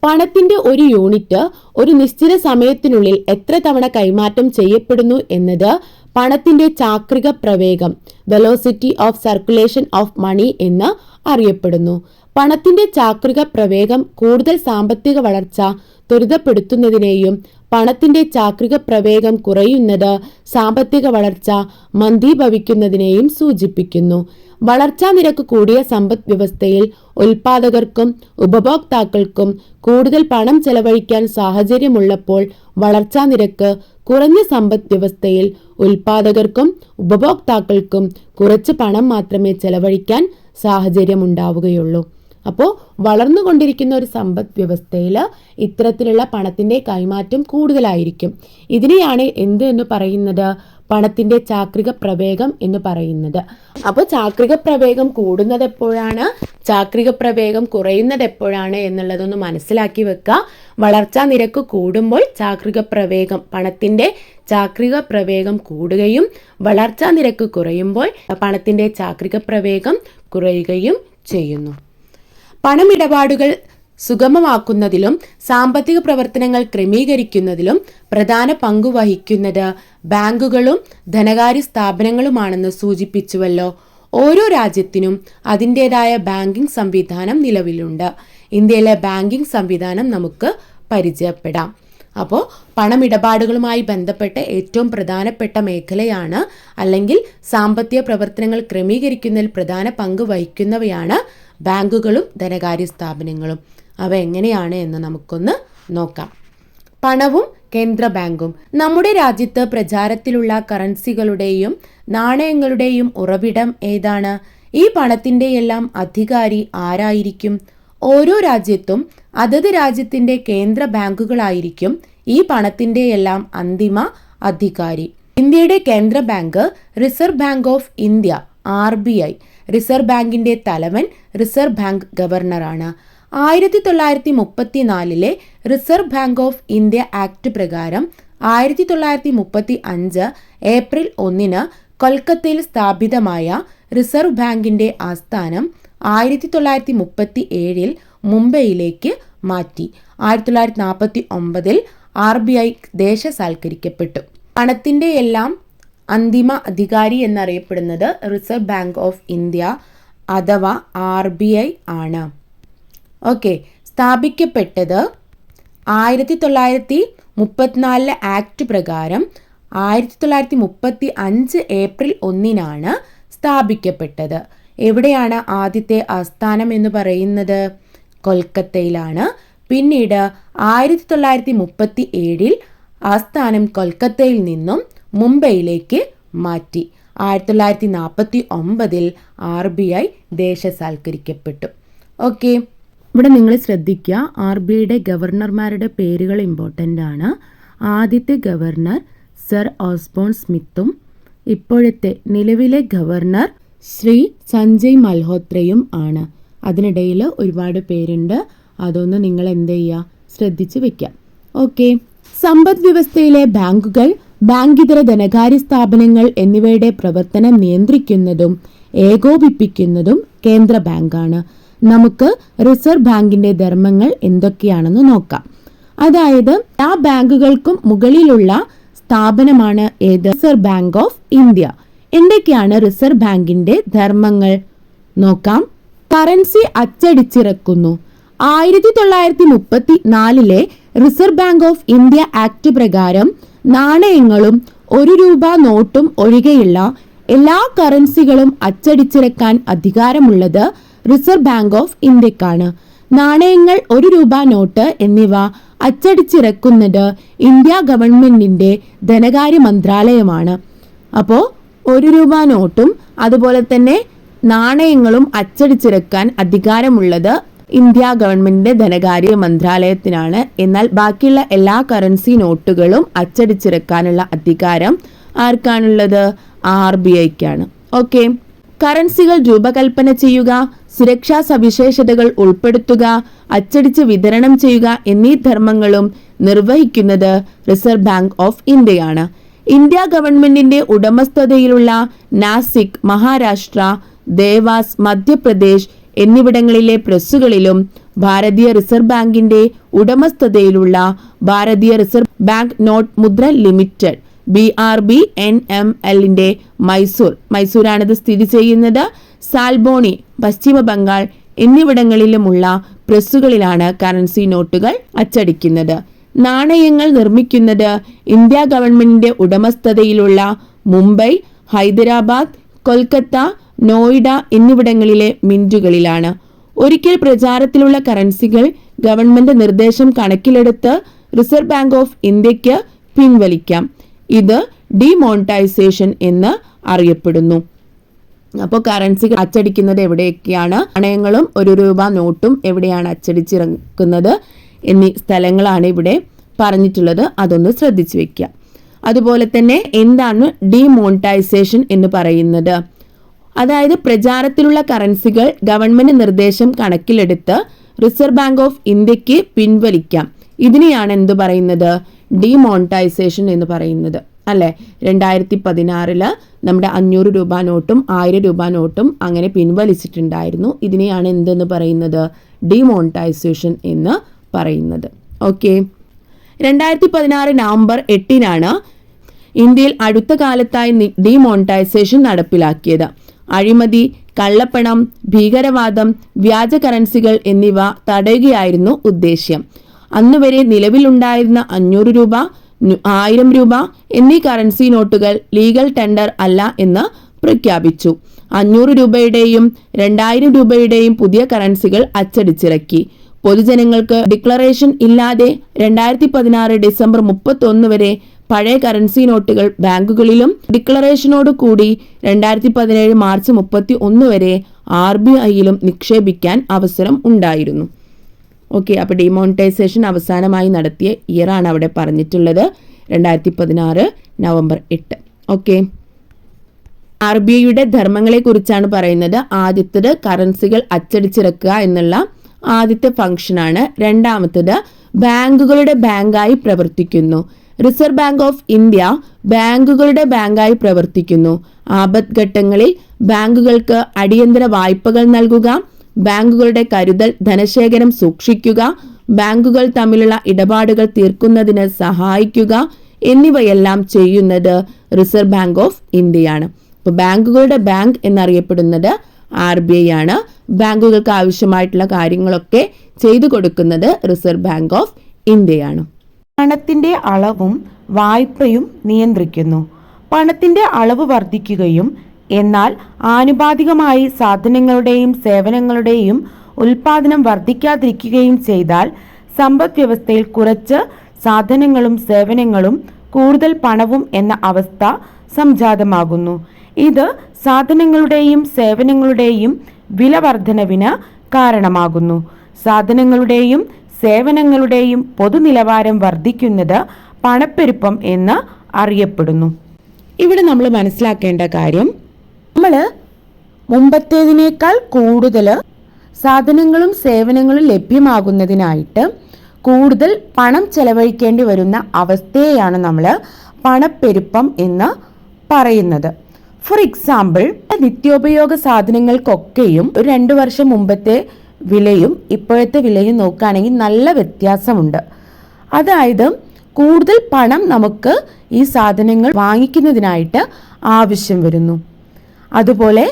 പണത്തിന്റെ ഒരു യൂണിറ്റ് ഒരു നിശ്ചിത സമയത്തിനുള്ളിൽ എത്ര തവണ കൈമാറ്റം ചെയ്യപ്പെടുന്നു എന്നത് പണത്തിന്റെ ചാക്രിക പ്രവേഗം, velocity of circulation of money എന്ന് അറിയപ്പെടുന്നു. പണത്തിന്റെ ചാക്രിക പ്രവേഗം കൂടുതൽ സാമ്പത്തിക വളർച്ച ത്വരിതപ്പെടുത്തുന്നതിനെയും പണത്തിന്റെ ചാക്രിക പ്രവേഗം കുറയുന്നത് സാമ്പത്തിക വളർച്ച മന്ദീഭവിക്കുന്നതിനെയും സൂചിപ്പിക്കുന്നു. വളർച്ചാ നിരക്ക് കൂടിയ സമ്പദ് വ്യവസ്ഥയിൽ ഉൽപാദകർക്കും ഉപഭോക്താക്കൾക്കും കൂടുതൽ പണം ചെലവഴിക്കാൻ സാഹചര്യമുള്ളപ്പോൾ വളർച്ചാ നിരക്ക് കുറഞ്ഞ സമ്പദ് വ്യവസ്ഥയിൽ ഉൽപാദകർക്കും ഉപഭോക്താക്കൾക്കും കുറച്ച് പണം മാത്രമേ ചെലവഴിക്കാൻ സാഹചര്യമുണ്ടാവുകയുള്ളൂ. അപ്പോൾ വളർന്നുകൊണ്ടിരിക്കുന്ന ഒരു സമ്പദ് വ്യവസ്ഥയിൽ ഇത്തരത്തിലുള്ള പണത്തിൻ്റെ കൈമാറ്റം കൂടുതലായിരിക്കും. ഇതിനെയാണ് എന്ത് എന്ന് പറയുന്നത്? പണത്തിൻ്റെ ചാക്രിക പ്രവേഗം എന്ന് പറയുന്നത്. അപ്പോൾ ചാക്രിക പ്രവേഗം കൂടുന്നത് എപ്പോഴാണ്, ചാക്രിക പ്രവേഗം കുറയുന്നത് എപ്പോഴാണ് എന്നുള്ളതൊന്ന് മനസ്സിലാക്കി വെക്കുക. വളർച്ചാ നിരക്ക് കൂടുമ്പോൾ ചാക്രിക പ്രവേഗം, പണത്തിൻ്റെ ചാക്രിക പ്രവേഗം കൂടുകയും വളർച്ചാ നിരക്ക് കുറയുമ്പോൾ പണത്തിൻ്റെ ചാക്രിക പ്രവേഗം കുറയുകയും ചെയ്യുന്നു. പണമിടപാടുകൾ സുഗമമാക്കുന്നതിലും സാമ്പത്തിക പ്രവർത്തനങ്ങൾ ക്രമീകരിക്കുന്നതിലും പ്രധാന പങ്കു വഹിക്കുന്നത് ബാങ്കുകളും ധനകാര്യ സ്ഥാപനങ്ങളുമാണെന്ന് സൂചിപ്പിച്ചുവല്ലോ. ഓരോ രാജ്യത്തിനും അതിൻ്റെതായ ബാങ്കിംഗ് സംവിധാനം നിലവിലുണ്ട്. ഇന്ത്യയിലെ ബാങ്കിംഗ് സംവിധാനം നമുക്ക് പരിചയപ്പെടാം. അപ്പോൾ പണമിടപാടുകളുമായി ബന്ധപ്പെട്ട ഏറ്റവും പ്രധാനപ്പെട്ട മേഖലയാണ്, അല്ലെങ്കിൽ സാമ്പത്തിക പ്രവർത്തനങ്ങൾ ക്രമീകരിക്കുന്നതിൽ പ്രധാന പങ്ക് വഹിക്കുന്നവയാണ് ബാങ്കുകളും ധനകാര്യ സ്ഥാപനങ്ങളും. അവ എങ്ങനെയാണ് എന്ന് നമുക്കൊന്ന് നോക്കാം. പണവും കേന്ദ്ര ബാങ്കും. നമ്മുടെ രാജ്യത്ത് പ്രചാരത്തിലുള്ള കറൻസികളുടെയും നാണയങ്ങളുടെയും ഉറവിടം ഏതാണ്? ഈ പണത്തിൻ്റെയെല്ലാം അധികാരി ആരായിരിക്കും? ഓരോ രാജ്യത്തും അതത് രാജ്യത്തിൻ്റെ കേന്ദ്ര ബാങ്കുകളായിരിക്കും ഈ പണത്തിൻ്റെയെല്ലാം അന്തിമ അധികാരി. ഇന്ത്യയുടെ കേന്ദ്ര bank reserve bank of India RBI. Reserve ബാങ്കിൻ്റെ തലവൻ റിസർവ് ബാങ്ക് ഗവർണറാണ്. 1934 reserve bank of India act പ്രകാരം 1935 ഏപ്രിൽ 1 കൊൽക്കത്തയിൽ സ്ഥാപിതമായ റിസർവ് ബാങ്കിൻ്റെ ആസ്ഥാനം 1937 മുംബൈയിലേക്ക് മാറ്റി. 1949 RBI ദേശസാൽക്കരിക്കപ്പെട്ടു. പണത്തിൻ്റെ എല്ലാം അന്തിമ അധികാരി എന്നറിയപ്പെടുന്നത് റിസർവ് ബാങ്ക് ഓഫ് ഇന്ത്യ അഥവാ RBI ആണ്. ഓക്കെ, സ്ഥാപിക്കപ്പെട്ടത് 1934 ആക്ട് പ്രകാരം 1935 ഏപ്രിൽ 1 സ്ഥാപിക്കപ്പെട്ടത്. എവിടെയാണ് ആദ്യത്തെ ആസ്ഥാനം എന്ന് പറയുന്നത്? കൊൽക്കത്തയിലാണ്. പിന്നീട് 1937 ആസ്ഥാനം കൊൽക്കത്തയിൽ നിന്നും മുംബൈയിലേക്ക് മാറ്റി. 1949 RBI ദേശസാൽക്കരിക്കപ്പെട്ടു. ഓക്കെ, ഇവിടെ നിങ്ങൾ ശ്രദ്ധിക്കുക, RBIയുടെ ഗവർണർമാരുടെ പേരുകൾ ഇമ്പോർട്ടൻ്റ് ആണ്. ആദ്യത്തെ ഗവർണർ സർ ഓസ്ബോൺ സ്മിത്തും ഇപ്പോഴത്തെ നിലവിലെ ഗവർണർ ശ്രീ സഞ്ജയ് മൽഹോത്രയും ആണ്. അതിനിടയിൽ ഒരുപാട് പേരുണ്ട്, അതൊന്ന് നിങ്ങൾ എന്ത് ചെയ്യുക, ശ്രദ്ധിച്ച് വെക്കാം. ഓക്കെ, സമ്പദ് വ്യവസ്ഥയിലെ ബാങ്കുകൾ, ബാങ്കിതര ധനകാര്യ സ്ഥാപനങ്ങൾ എന്നിവയുടെ പ്രവർത്തനം നിയന്ത്രിക്കുന്നതും ഏകോപിപ്പിക്കുന്നതും കേന്ദ്ര ബാങ്കാണ്. നമുക്ക് റിസർവ് ബാങ്കിന്റെ ധർമ്മങ്ങൾ എന്തൊക്കെയാണെന്ന് നോക്കാം. അതായത് ആ ബാങ്കുകൾക്കും മുകളിലുള്ള സ്ഥാപനമാണ് ഏത്? Reserve bank of India. എന്തൊക്കെയാണ് റിസർവ് ബാങ്കിന്റെ ധർമ്മങ്ങൾ നോക്കാം. കറൻസി അച്ചടിച്ചിറക്കുന്നു. 1934 reserve bank of India act പ്രകാരം നാണയങ്ങളും 1 രൂപ നോട്ടും ഒഴികെയുള്ള എല്ലാ കറൻസികളും അച്ചടിച്ചിറക്കാൻ അധികാരമുള്ളത് റിസർവ് ബാങ്ക് ഓഫ് ഇന്ത്യക്കാണ്. നാണയങ്ങൾ, 1 രൂപ നോട്ട് എന്നിവ അച്ചടിച്ചിറക്കുന്നത് ഇന്ത്യ ഗവൺമെന്റിന്റെ ധനകാര്യ മന്ത്രാലയമാണ്. അപ്പോൾ 1 രൂപ നോട്ടും അതുപോലെ തന്നെ നാണയങ്ങളും അച്ചടിച്ചിറക്കാൻ അധികാരമുള്ളത് ഇന്ത്യ ഗവൺമെന്റിന്റെ ധനകാര്യ മന്ത്രാലയത്തിനാണ്. എന്നാൽ ബാക്കിയുള്ള എല്ലാ കറൻസി നോട്ടുകളും അച്ചടിച്ചിറക്കാനുള്ള അധികാരം ആർക്കാണുള്ളത്? RBIക്കാണ്. ഓക്കെ, കറൻസികൾ രൂപകൽപ്പന ചെയ്യുക, സുരക്ഷാ സവിശേഷതകൾ ഉൾപ്പെടുത്തുക, അച്ചടിച്ച് വിതരണം ചെയ്യുക എന്നീ ധർമ്മങ്ങളും നിർവഹിക്കുന്നത് റിസർവ് ബാങ്ക് ഓഫ് ഇന്ത്യയാണ്. ഇന്ത്യ ഗവൺമെന്റിന്റെ ഉടമസ്ഥതയിലുള്ള നാസിക്, മഹാരാഷ്ട്ര, ദേവാസ്, മധ്യപ്രദേശ് എന്നിവിടങ്ങളിലെ പ്രസ്സുകളിലും ഭാരതീയ റിസർവ് ബാങ്കിന്റെ ഉടമസ്ഥതയിലുള്ള ഭാരതീയ റിസർവ് ബാങ്ക് നോട്ട് മുദ്ര ലിമിറ്റഡ് BRBNMLന്റെ മൈസൂരാണിത് സ്ഥിതി ചെയ്യുന്നത്. സാൽബോണി, പശ്ചിമ ബംഗാൾ എന്നിവിടങ്ങളിലുമുള്ള പ്രസ്സുകളിലാണ് കറൻസി നോട്ടുകൾ അച്ചടിക്കുന്നത്. നാണയങ്ങൾ നിർമ്മിക്കുന്നത് ഇന്ത്യ ഗവൺമെന്റിന്റെ ഉടമസ്ഥതയിലുള്ള മുംബൈ, ഹൈദരാബാദ്, കൊൽക്കത്ത, നോയിഡ എന്നിവിടങ്ങളിലെ മിന്റുകളിലാണ്. ഒരിക്കൽ പ്രചാരത്തിലുള്ള കറൻസികൾ ഗവൺമെന്റ് നിർദ്ദേശം കണക്കിലെടുത്ത് റിസർവ് ബാങ്ക് ഓഫ് ഇന്ത്യക്ക് പിൻവലിക്കാം. ഇത് ഡിമോണിറ്റൈസേഷൻ എന്ന് അറിയപ്പെടുന്നു. അപ്പോൾ കറൻസികൾ അച്ചടിക്കുന്നത് എവിടെയൊക്കെയാണ്, നാണയങ്ങളും ₹1 നോട്ടും എവിടെയാണ് അച്ചടിച്ചിറക്കുന്നത് എന്നീ സ്ഥലങ്ങളാണ് ഇവിടെ പറഞ്ഞിട്ടുള്ളത്. അതൊന്ന് ശ്രദ്ധിച്ചു വെക്കുക. അതുപോലെ തന്നെ എന്താണ് ഡിമോണിറ്റൈസേഷൻ എന്ന് പറയുന്നത്? അതായത് പ്രചാരത്തിലുള്ള കറൻസികൾ ഗവൺമെന്റ് നിർദ്ദേശം കണക്കിലെടുത്ത് റിസർവ് ബാങ്ക് ഓഫ് ഇന്ത്യക്ക് പിൻവലിക്കാം. ഇതിനെയാണ് എന്ത് പറയുന്നത്? ഡിമോണിറ്റൈസേഷൻ എന്ന് പറയുന്നത് അല്ലേ. 2016 നമ്മുടെ ₹500 നോട്ടും ₹1000 നോട്ടും അങ്ങനെ പിൻവലിച്ചിട്ടുണ്ടായിരുന്നു. ഇതിനെയാണ് എന്തെന്ന് പറയുന്നത്? ഡിമോണിറ്റൈസേഷൻ എന്ന് പറയുന്നത്. ഓക്കെ, 2016 നവംബർ 8 ഇന്ത്യയിൽ അടുത്ത കാലത്തായി ഡിമോണിറ്റൈസേഷൻ നടപ്പിലാക്കിയത്. അഴിമതി, കള്ളപ്പണം, ഭീകരവാദം, വ്യാജ കറൻസികൾ എന്നിവ തടയുകയായിരുന്നു ഉദ്ദേശ്യം. അന്നുവരെ നിലവിലുണ്ടായിരുന്ന ₹500, ₹1000 എന്നീ കറൻസി നോട്ടുകൾ ലീഗൽ ടെൻഡർ അല്ല എന്ന് പ്രഖ്യാപിച്ചു. ₹500 ₹2000 പുതിയ കറൻസികൾ അച്ചടിച്ചിറക്കി. പൊതുജനങ്ങൾക്ക് ഡിക്ലറേഷൻ ഇല്ലാതെ 2016 ഡിസംബർ 31 വരെ പഴയ കറൻസി നോട്ടുകൾ ബാങ്കുകളിലും ഡിക്ലറേഷനോട് കൂടി 2017 മാർച്ച് 31 വരെ RBIയിലും നിക്ഷേപിക്കാൻ അവസരം ഉണ്ടായിരുന്നു. ഓക്കെ, അപ്പോൾ ഡിമോണിറ്റൈസേഷൻ അവസാനമായി നടത്തിയ ഇയറാണ് അവിടെ പറഞ്ഞിട്ടുള്ളത്, 2016 നവംബർ 8. ഓക്കെ, RBIയുടെ ധർമ്മങ്ങളെ കുറിച്ചാണ് പറയുന്നത്. ആദ്യത്തേത് കറൻസികൾ അച്ചടിച്ചിറക്കുക എന്നുള്ള ആദ്യത്തെ ഫംഗ്ഷനാണ്. രണ്ടാമത്തേത് ബാങ്കുകളുടെ ബാങ്കായി പ്രവർത്തിക്കുന്നു. റിസർവ് ബാങ്ക് ഓഫ് ഇന്ത്യ ബാങ്കുകളുടെ ബാങ്കായി പ്രവർത്തിക്കുന്നു. ആപത്ഘട്ടങ്ങളിൽ ബാങ്കുകൾക്ക് അടിയന്തര വായ്പകൾ നൽകുക, ബാങ്കുകളുടെ കരുതൽ ധനശേഖരം സൂക്ഷിക്കുക, ബാങ്കുകൾ തമ്മിലുള്ള ഇടപാടുകൾ തീർക്കുന്നതിന് സഹായിക്കുക എന്നിവയെല്ലാം ചെയ്യുന്നത് റിസർവ് ബാങ്ക് ഓഫ് ഇന്ത്യയാണ്. അപ്പോൾ ബാങ്കുകളുടെ ബാങ്ക് എന്നറിയപ്പെടുന്നത് RBI ആണ്. ബാങ്കുകൾക്ക് ആവശ്യമായിട്ടുള്ള കാര്യങ്ങളൊക്കെ ചെയ്തു കൊടുക്കുന്നത് റിസർവ് ബാങ്ക് ഓഫ് ഇന്ത്യയാണ്. പണത്തിന്റെ അളവും വായ്പയും നിയന്ത്രിക്കുന്നു. പണത്തിന്റെ അളവ് വർദ്ധിക്കുകയും എന്നാൽ ആനുപാതികമായി സാധനങ്ങളുടെയും സേവനങ്ങളുടെയും ഉൽപാദനം വർദ്ധിക്കാതിരിക്കുകയും ചെയ്താൽ സമ്പദ് വ്യവസ്ഥയിൽ കുറച്ച് സാധനങ്ങളും സേവനങ്ങളും കൂടുതൽ പണവും എന്ന അവസ്ഥ സംജാതമാകുന്നു. ഇത് സാധനങ്ങളുടെയും സേവനങ്ങളുടെയും വില വർധനവിന് കാരണമാകുന്നു. സാധനങ്ങളുടെയും സേവനങ്ങളുടെയും പൊതുനിലവാരം വർദ്ധിക്കുന്നത് പണപ്പെരുപ്പം എന്ന് അറിയപ്പെടുന്നു. ഇവിടെ നമ്മൾ മനസ്സിലാക്കേണ്ട കാര്യം, നമ്മൾ മുമ്പത്തേതിനേക്കാൾ കൂടുതൽ സാധനങ്ങളും സേവനങ്ങളും ലഭ്യമാകുന്നതിനായിട്ട് കൂടുതൽ പണം ചെലവഴിക്കേണ്ടി വരുന്ന അവസ്ഥയെയാണ് നമ്മൾ പണപ്പെരുപ്പം എന്ന് പറയുന്നത്. ഫോർ എക്സാമ്പിൾ, നിത്യോപയോഗ സാധനങ്ങൾക്കൊക്കെയും ഒരു 2 വർഷം മുമ്പത്തെ വിലയും ഇപ്പോഴത്തെ വിലയും നോക്കുകയാണെങ്കിൽ നല്ല വ്യത്യാസമുണ്ട്. അതായത് കൂടുതൽ പണം നമുക്ക് ഈ സാധനങ്ങൾ വാങ്ങിക്കുന്നതിനായിട്ട് ആവശ്യം വരുന്നു. അതുപോലെ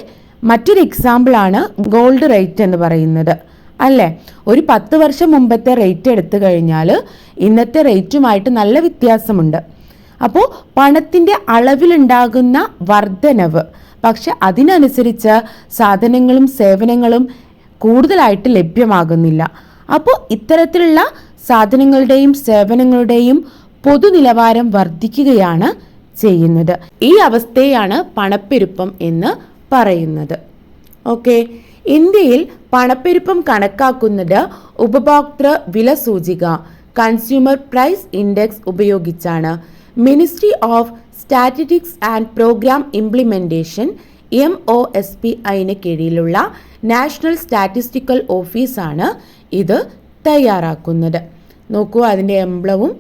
മറ്റൊരു എക്സാമ്പിളാണ് ഗോൾഡ് റേറ്റ് എന്ന് പറയുന്നത് അല്ലേ. ഒരു 10 വർഷം മുമ്പത്തെ റേറ്റ് എടുത്തു കഴിഞ്ഞാൽ ഇന്നത്തെ റേറ്റുമായിട്ട് നല്ല വ്യത്യാസമുണ്ട്. അപ്പോൾ പണത്തിൻ്റെ അളവിലുണ്ടാകുന്ന വർധനവ്, പക്ഷെ അതിനനുസരിച്ച് സാധനങ്ങളും സേവനങ്ങളും കൂടുതലായിട്ട് ലഭ്യമാകുന്നില്ല. അപ്പോൾ ഇത്തരത്തിലുള്ള സാധനങ്ങളുടെയും സേവനങ്ങളുടെയും പൊതുനിലവാരം വർദ്ധിക്കുകയാണ് ചെയ്യുന്നത്. ഈ അവസ്ഥയാണ് പണപ്പെരുപ്പം എന്ന് പറയുന്നത്. ഓക്കെ, ഇന്ത്യയിൽ പണപ്പെരുപ്പം കണക്കാക്കുന്നത് ഉപഭോക്തൃ വില സൂചിക കൺസ്യൂമർ പ്രൈസ് ഇൻഡെക്സ് ഉപയോഗിച്ചാണ്. Ministry of statistics and programme implementation MOSPIന് കീഴിലുള്ള നാഷണൽ സ്റ്റാറ്റിസ്റ്റിക്കൽ ഓഫീസാണ് ഇത് തയ്യാറാക്കുന്നത്. നോക്കൂ, അതിൻ്റെ എംബ്ലവും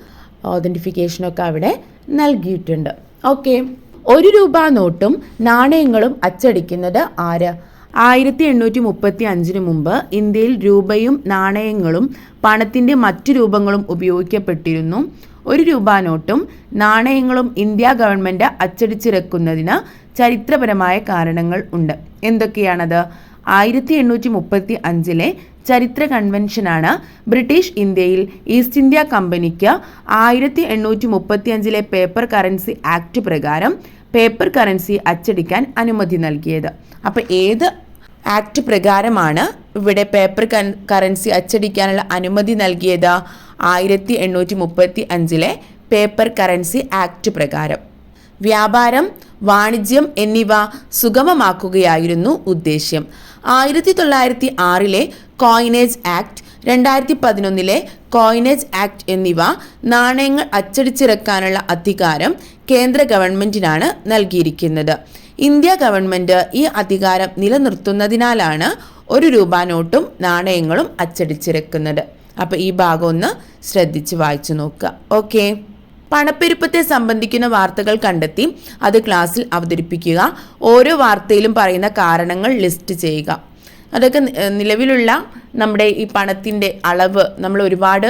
ഐഡന്റിഫിക്കേഷനൊക്കെ അവിടെ നൽകിയിട്ടുണ്ട്. ഓക്കെ, ₹1 നോട്ടും നാണയങ്ങളും അച്ചടിക്കുന്നത് ആര്? 1835 മുമ്പ് ഇന്ത്യയിൽ രൂപയും നാണയങ്ങളും പണത്തിൻ്റെ മറ്റു രൂപങ്ങളും ഉപയോഗിക്കപ്പെട്ടിരുന്നു. ₹1 നോട്ടും നാണയങ്ങളും ഇന്ത്യ ഗവൺമെൻറ് അച്ചടിച്ചിറക്കുന്നതിന് ചരിത്രപരമായ കാരണങ്ങൾ ഉണ്ട്. എന്തൊക്കെയാണത്? 1835 ചരിത്ര കൺവെൻഷനാണ് ബ്രിട്ടീഷ് ഇന്ത്യയിൽ ഈസ്റ്റ് ഇന്ത്യ കമ്പനിക്ക് 1835 പേപ്പർ കറൻസി ആക്ട് പ്രകാരം പേപ്പർ കറൻസി അച്ചടിക്കാൻ അനുമതി നൽകിയത്. അപ്പോൾ ഏത് ആക്ട് പ്രകാരമാണ് ഇവിടെ പേപ്പർ കറൻസി അച്ചടിക്കാനുള്ള അനുമതി നൽകിയത്? 1835 പേപ്പർ കറൻസി ആക്ട് പ്രകാരം. വ്യാപാരം, വാണിജ്യം എന്നിവ സുഗമമാക്കുകയായിരുന്നു ഉദ്ദേശ്യം. 1906 കോയിനേജ് ആക്ട്, 2011 കോയിനേജ് ആക്ട് എന്നിവ നാണയങ്ങൾ അച്ചടിച്ചിറക്കാനുള്ള അധികാരം കേന്ദ്ര ഗവൺമെന്റിനാണ് നൽകിയിരിക്കുന്നത്. ഇന്ത്യ ഗവൺമെന്റ് ഈ അധികാരം നിലനിർത്തുന്നതിനാലാണ് 1 രൂപ നോട്ടും നാണയങ്ങളും അച്ചടിച്ചിറക്കുന്നത്. അപ്പോൾ ഈ ഭാഗം ഒന്ന് ശ്രദ്ധിച്ച് വായിച്ചു നോക്കുക. ഓക്കെ. പണപ്പെരുപ്പത്തെ സംബന്ധിക്കുന്ന വാർത്തകൾ കണ്ടെത്തി അത് ക്ലാസ്സിൽ അവതരിപ്പിക്കുക. ഓരോ വാർത്തയിലും പറയുന്ന കാരണങ്ങൾ ലിസ്റ്റ് ചെയ്യുക. അതൊക്കെ നിലവിലുള്ള നമ്മുടെ ഈ പണത്തിൻ്റെ അളവ്, നമ്മൾ ഒരുപാട്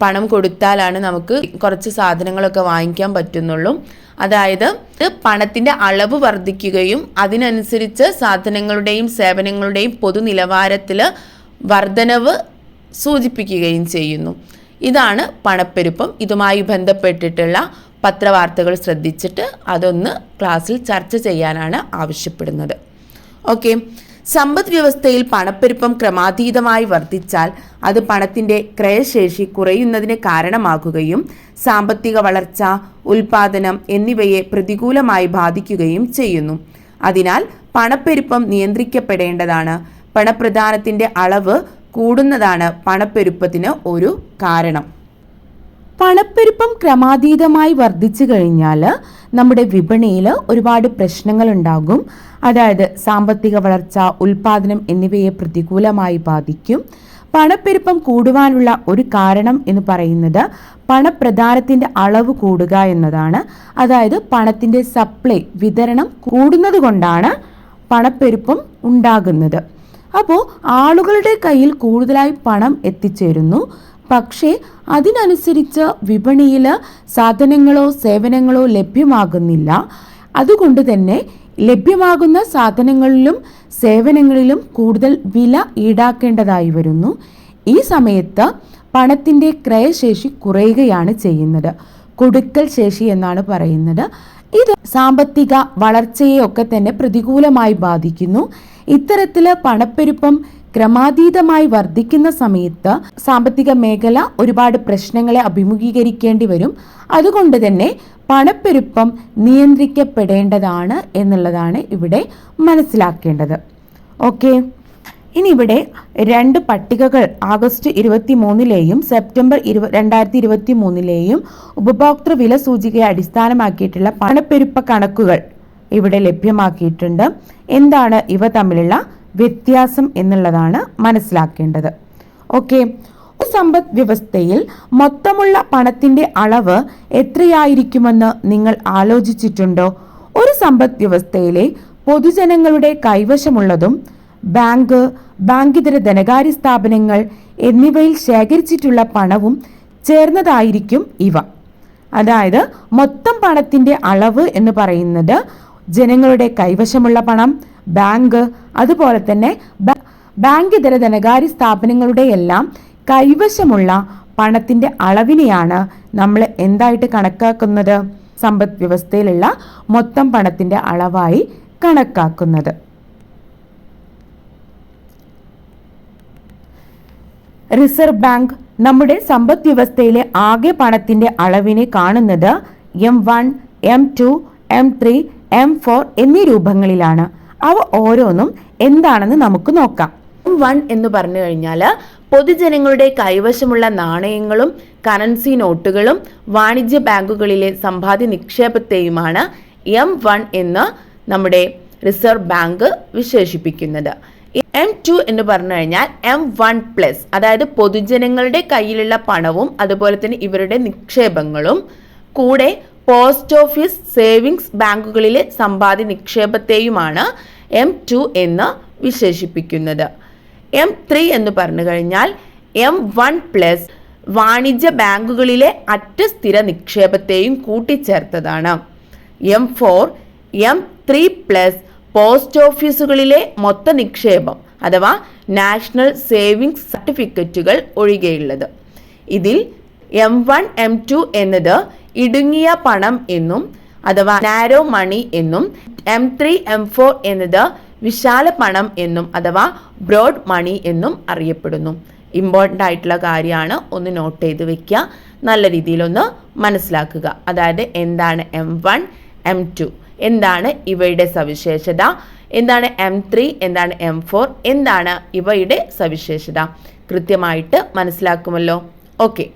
പണം കൊടുത്താലാണ് നമുക്ക് കുറച്ച് സാധനങ്ങളൊക്കെ വാങ്ങിക്കാൻ പറ്റുന്നുള്ളൂ. അതായത് പണത്തിൻ്റെ അളവ് വർദ്ധിക്കുകയും അതിനനുസരിച്ച് സാധനങ്ങളുടെയും സേവനങ്ങളുടെയും പൊതുനിലവാരത്തിൽ വർധനവ് സൂചിപ്പിക്കുകയും ചെയ്യുന്നു. ഇതാണ് പണപ്പെരുപ്പം. ഇതുമായി ബന്ധപ്പെട്ടിട്ടുള്ള പത്രവാർത്തകൾ ശ്രദ്ധിച്ചിട്ട് അതൊന്ന് ക്ലാസ്സിൽ ചർച്ച ചെയ്യാനാണ് ആവശ്യപ്പെടുന്നത്. ഓക്കെ. സമ്പദ് വ്യവസ്ഥയിൽ പണപ്പെരുപ്പം ക്രമാതീതമായി വർദ്ധിച്ചാൽ അത് പണത്തിൻ്റെ ക്രയശേഷി കുറയുന്നതിന് കാരണമാകുകയും സാമ്പത്തിക വളർച്ച, ഉൽപാദനം എന്നിവയെ പ്രതികൂലമായി ബാധിക്കുകയും ചെയ്യുന്നു. അതിനാൽ പണപ്പെരുപ്പം നിയന്ത്രിക്കപ്പെടേണ്ടതാണ്. പണപ്രദാനത്തിൻ്റെ അളവ് കൂടുന്നതാണ് പണപ്പെരുപ്പത്തിന് ഒരു കാരണം. പണപ്പെരുപ്പം ക്രമാതീതമായി വർദ്ധിച്ചു കഴിഞ്ഞാൽ നമ്മുടെ വിപണിയിൽ ഒരുപാട് പ്രശ്നങ്ങൾ ഉണ്ടാകും. അതായത് സാമ്പത്തിക വളർച്ച, ഉൽപാദനം എന്നിവയെ പ്രതികൂലമായി ബാധിക്കും. പണപ്പെരുപ്പം കൂടുവാനുള്ള ഒരു കാരണം എന്ന് പറയുന്നത് പണപ്രദാനത്തിൻ്റെ അളവ് കൂടുക എന്നതാണ്. അതായത് പണത്തിൻ്റെ സപ്ലൈ, വിതരണം കൂടുന്നത് കൊണ്ടാണ് പണപ്പെരുപ്പം ഉണ്ടാകുന്നത്. അപ്പോൾ ആളുകളുടെ കയ്യിൽ കൂടുതലായി പണം എത്തിച്ചേരുന്നു. പക്ഷേ അതിനനുസരിച്ച് വിപണിയിൽ സാധനങ്ങളോ സേവനങ്ങളോ ലഭ്യമാകുന്നില്ല. അതുകൊണ്ട് തന്നെ ലഭ്യമാകുന്ന സാധനങ്ങളിലും സേവനങ്ങളിലും കൂടുതൽ വില ഈടാക്കേണ്ടതായി വരുന്നു. ഈ സമയത്ത് പണത്തിൻ്റെ ക്രയശേഷി കുറയുകയാണ് ചെയ്യുന്നത്. കൊടുക്കൽ ശേഷി എന്നാണ് പറയുന്നത്. ഇത് സാമ്പത്തിക വളർച്ചയെയൊക്കെ തന്നെ പ്രതികൂലമായി ബാധിക്കുന്നു. ഇത്തരത്തിൽ പണപ്പെരുപ്പം ക്രമാതീതമായി വർദ്ധിക്കുന്ന സമയത്ത് സാമ്പത്തിക മേഖല ഒരുപാട് പ്രശ്നങ്ങളെ അഭിമുഖീകരിക്കേണ്ടി വരും. അതുകൊണ്ട് തന്നെ പണപ്പെരുപ്പം നിയന്ത്രിക്കപ്പെടേണ്ടതാണ് എന്നുള്ളതാണ് ഇവിടെ മനസ്സിലാക്കേണ്ടത്. ഓക്കെ. ഇനി ഇവിടെ 2 പട്ടികകൾ ആഗസ്റ്റ് 23 സെപ്റ്റംബർ 2023 ഉപഭോക്തൃ വില സൂചികയെ അടിസ്ഥാനമാക്കിയിട്ടുള്ള പണപ്പെരുപ്പ കണക്കുകൾ ഇവിടെ ലഭ്യമാക്കിയിട്ടുണ്ട്. എന്താണ് ഇവ തമ്മിലുള്ള വ്യത്യാസം എന്നുള്ളതാണ് മനസ്സിലാക്കേണ്ടത്. ഓക്കെ. സമ്പദ് വ്യവസ്ഥയിൽ മൊത്തമുള്ള പണത്തിൻ്റെ അളവ് എത്രയായിരിക്കുമെന്ന് നിങ്ങൾ ആലോചിച്ചിട്ടുണ്ടോ? ഒരു സമ്പദ് വ്യവസ്ഥയിലെ പൊതുജനങ്ങളുടെ കൈവശമുള്ളതും ബാങ്കിതര ധനകാര്യ സ്ഥാപനങ്ങൾ എന്നിവയിൽ ശേഖരിച്ചിട്ടുള്ള പണവും ചേർന്നതായിരിക്കും ഇവ. അതായത് മൊത്തം പണത്തിൻ്റെ അളവ് എന്ന് പറയുന്നത് ജനങ്ങളുടെ കൈവശമുള്ള പണം, ബാങ്ക്, അതുപോലെ തന്നെ ബാങ്കിതര ധനകാര്യ സ്ഥാപനങ്ങളുടെ എല്ലാം കൈവശമുള്ള പണത്തിൻ്റെ അളവിനെയാണ് നമ്മൾ എന്തായിട്ട് കണക്കാക്കുന്നത്? സമ്പദ് വ്യവസ്ഥയിലുള്ള മൊത്തം പണത്തിൻ്റെ അളവായി കണക്കാക്കുന്നത്. റിസർവ് ബാങ്ക് നമ്മുടെ സമ്പദ് വ്യവസ്ഥയിലെ ആകെ പണത്തിൻ്റെ അളവിനെ കാണുന്നത് M1, M2, M3, M4 എന്നീ രൂപങ്ങളിലാണ്. അവ ഓരോന്നും എന്താണെന്ന് നമുക്ക് നോക്കാം. M1 എന്ന് പറഞ്ഞു കഴിഞ്ഞാൽ പൊതുജനങ്ങളുടെ കൈവശമുള്ള നാണയങ്ങളും കറൻസി നോട്ടുകളും വാണിജ്യ ബാങ്കുകളിലെ സമ്പാദ്യ നിക്ഷേപത്തെയുമാണ് M1 എന്ന് നമ്മുടെ റിസർവ് ബാങ്ക് വിശേഷിപ്പിക്കുന്നത്. M2 എന്ന് പറഞ്ഞു കഴിഞ്ഞാൽ M1+, അതായത് പൊതുജനങ്ങളുടെ കയ്യിലുള്ള പണവും അതുപോലെ തന്നെ ഇവരുടെ നിക്ഷേപങ്ങളും കൂടെ പോസ്റ്റ് ഓഫീസ്, സേവിങ്സ് ബാങ്കുകളിലെ സമ്പാദ്യ നിക്ഷേപത്തെയുമാണ് M2 എന്ന് വിശേഷിപ്പിക്കുന്നത്. M3 എന്ന് പറഞ്ഞു കഴിഞ്ഞാൽ M1+, വാണിജ്യ ബാങ്കുകളിലെ അറ്റ സ്ഥിര നിക്ഷേപത്തെയും കൂട്ടിച്ചേർത്തതാണ്. M4, M3+, പോസ്റ്റ് ഓഫീസുകളിലെ മൊത്ത നിക്ഷേപം അഥവാ നാഷണൽ സേവിങ്സ് സർട്ടിഫിക്കറ്റുകൾ ഒഴികെയുള്ളത്. ഇതിൽ M1, M2 എന്നത് ഇടുങ്ങിയ പണം എന്നും അഥവാ നാരോ മണി എന്നും, M3, M4 എന്നത് വിശാല പണം എന്നും അഥവാ ബ്രോഡ് മണി എന്നും അറിയപ്പെടുന്നു. ഇമ്പോർട്ടൻ്റ് ആയിട്ടുള്ള കാര്യമാണ്, ഒന്ന് നോട്ട് ചെയ്ത് വെക്കുക. നല്ല രീതിയിലൊന്ന് മനസ്സിലാക്കുക. അതായത് എന്താണ് M1, M2, എന്താണ് ഇവയുടെ സവിശേഷത, എന്താണ് M3, എന്താണ് M4, എന്താണ് ഇവയുടെ സവിശേഷത കൃത്യമായിട്ട് മനസ്സിലാക്കുമല്ലോ. ഓക്കെ.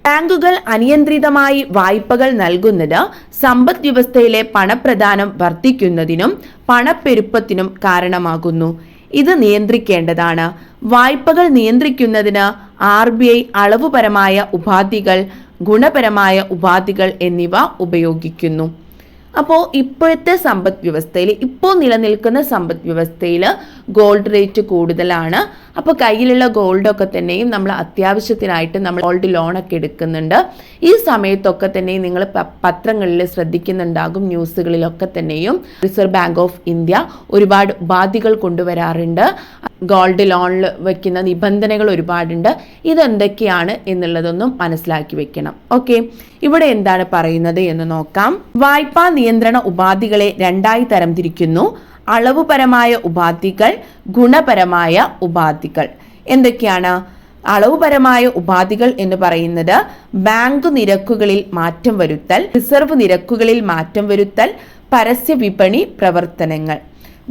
ബാങ്കുകൾ അനിയന്ത്രിതമായി വായ്പകൾ നൽകുന്നത് സമ്പദ് വ്യവസ്ഥയിലെ പണപ്രദാനം വർദ്ധിക്കുന്നതിനും പണപ്പെരുപ്പത്തിനും കാരണമാകുന്നു. ഇത് നിയന്ത്രിക്കേണ്ടതാണ്. വായ്പകൾ നിയന്ത്രിക്കുന്നതിന് RBI അളവുപരമായ ഉപാധികൾ, ഗുണപരമായ ഉപാധികൾ എന്നിവ ഉപയോഗിക്കുന്നു. അപ്പോൾ ഇപ്പോഴത്തെ സമ്പദ് വ്യവസ്ഥയിൽ, ഇപ്പോൾ നിലനിൽക്കുന്ന സമ്പദ് വ്യവസ്ഥയിൽ ഗോൾഡ് റേറ്റ് കൂടുതലാണ്. അപ്പോൾ കയ്യിലുള്ള ഗോൾഡൊക്കെ തന്നെയും നമ്മൾ അത്യാവശ്യത്തിനായിട്ട് നമ്മൾ ഗോൾഡ് ലോണൊക്കെ എടുക്കുന്നുണ്ട്. ഈ സമയത്തൊക്കെ തന്നെയും നിങ്ങൾ പത്രങ്ങളിൽ ശ്രദ്ധിക്കുന്നുണ്ടാകും, ന്യൂസുകളിലൊക്കെ തന്നെയും റിസർവ് ബാങ്ക് ഓഫ് ഇന്ത്യ ഒരുപാട് ഉപാധികൾ കൊണ്ടുവരാറുണ്ട്. ഗോൾഡ് ലോണിൽ വയ്ക്കുന്ന നിബന്ധനകൾ ഒരുപാടുണ്ട്. ഇതെന്തൊക്കെയാണ് എന്നുള്ളതൊന്നും മനസ്സിലാക്കി വെക്കണം. ഓക്കെ, ഇവിടെ എന്താണ് പറയുന്നത് എന്ന് നോക്കാം. വായ്പാ നിയന്ത്രണ ഉപാധികളെ രണ്ടായി തരംതിരിക്കുന്നു: അളവുപരമായ ഉപാധികൾ, ഗുണപരമായ ഉപാധികൾ. എന്തൊക്കെയാണ് അളവുപരമായ ഉപാധികൾ എന്ന് പറയുന്നത്? ബാങ്ക് നിരക്കുകളിൽ മാറ്റം വരുത്തൽ, റിസർവ് നിരക്കുകളിൽ മാറ്റം വരുത്തൽ, പരസ്യ വിപണി പ്രവർത്തനങ്ങൾ.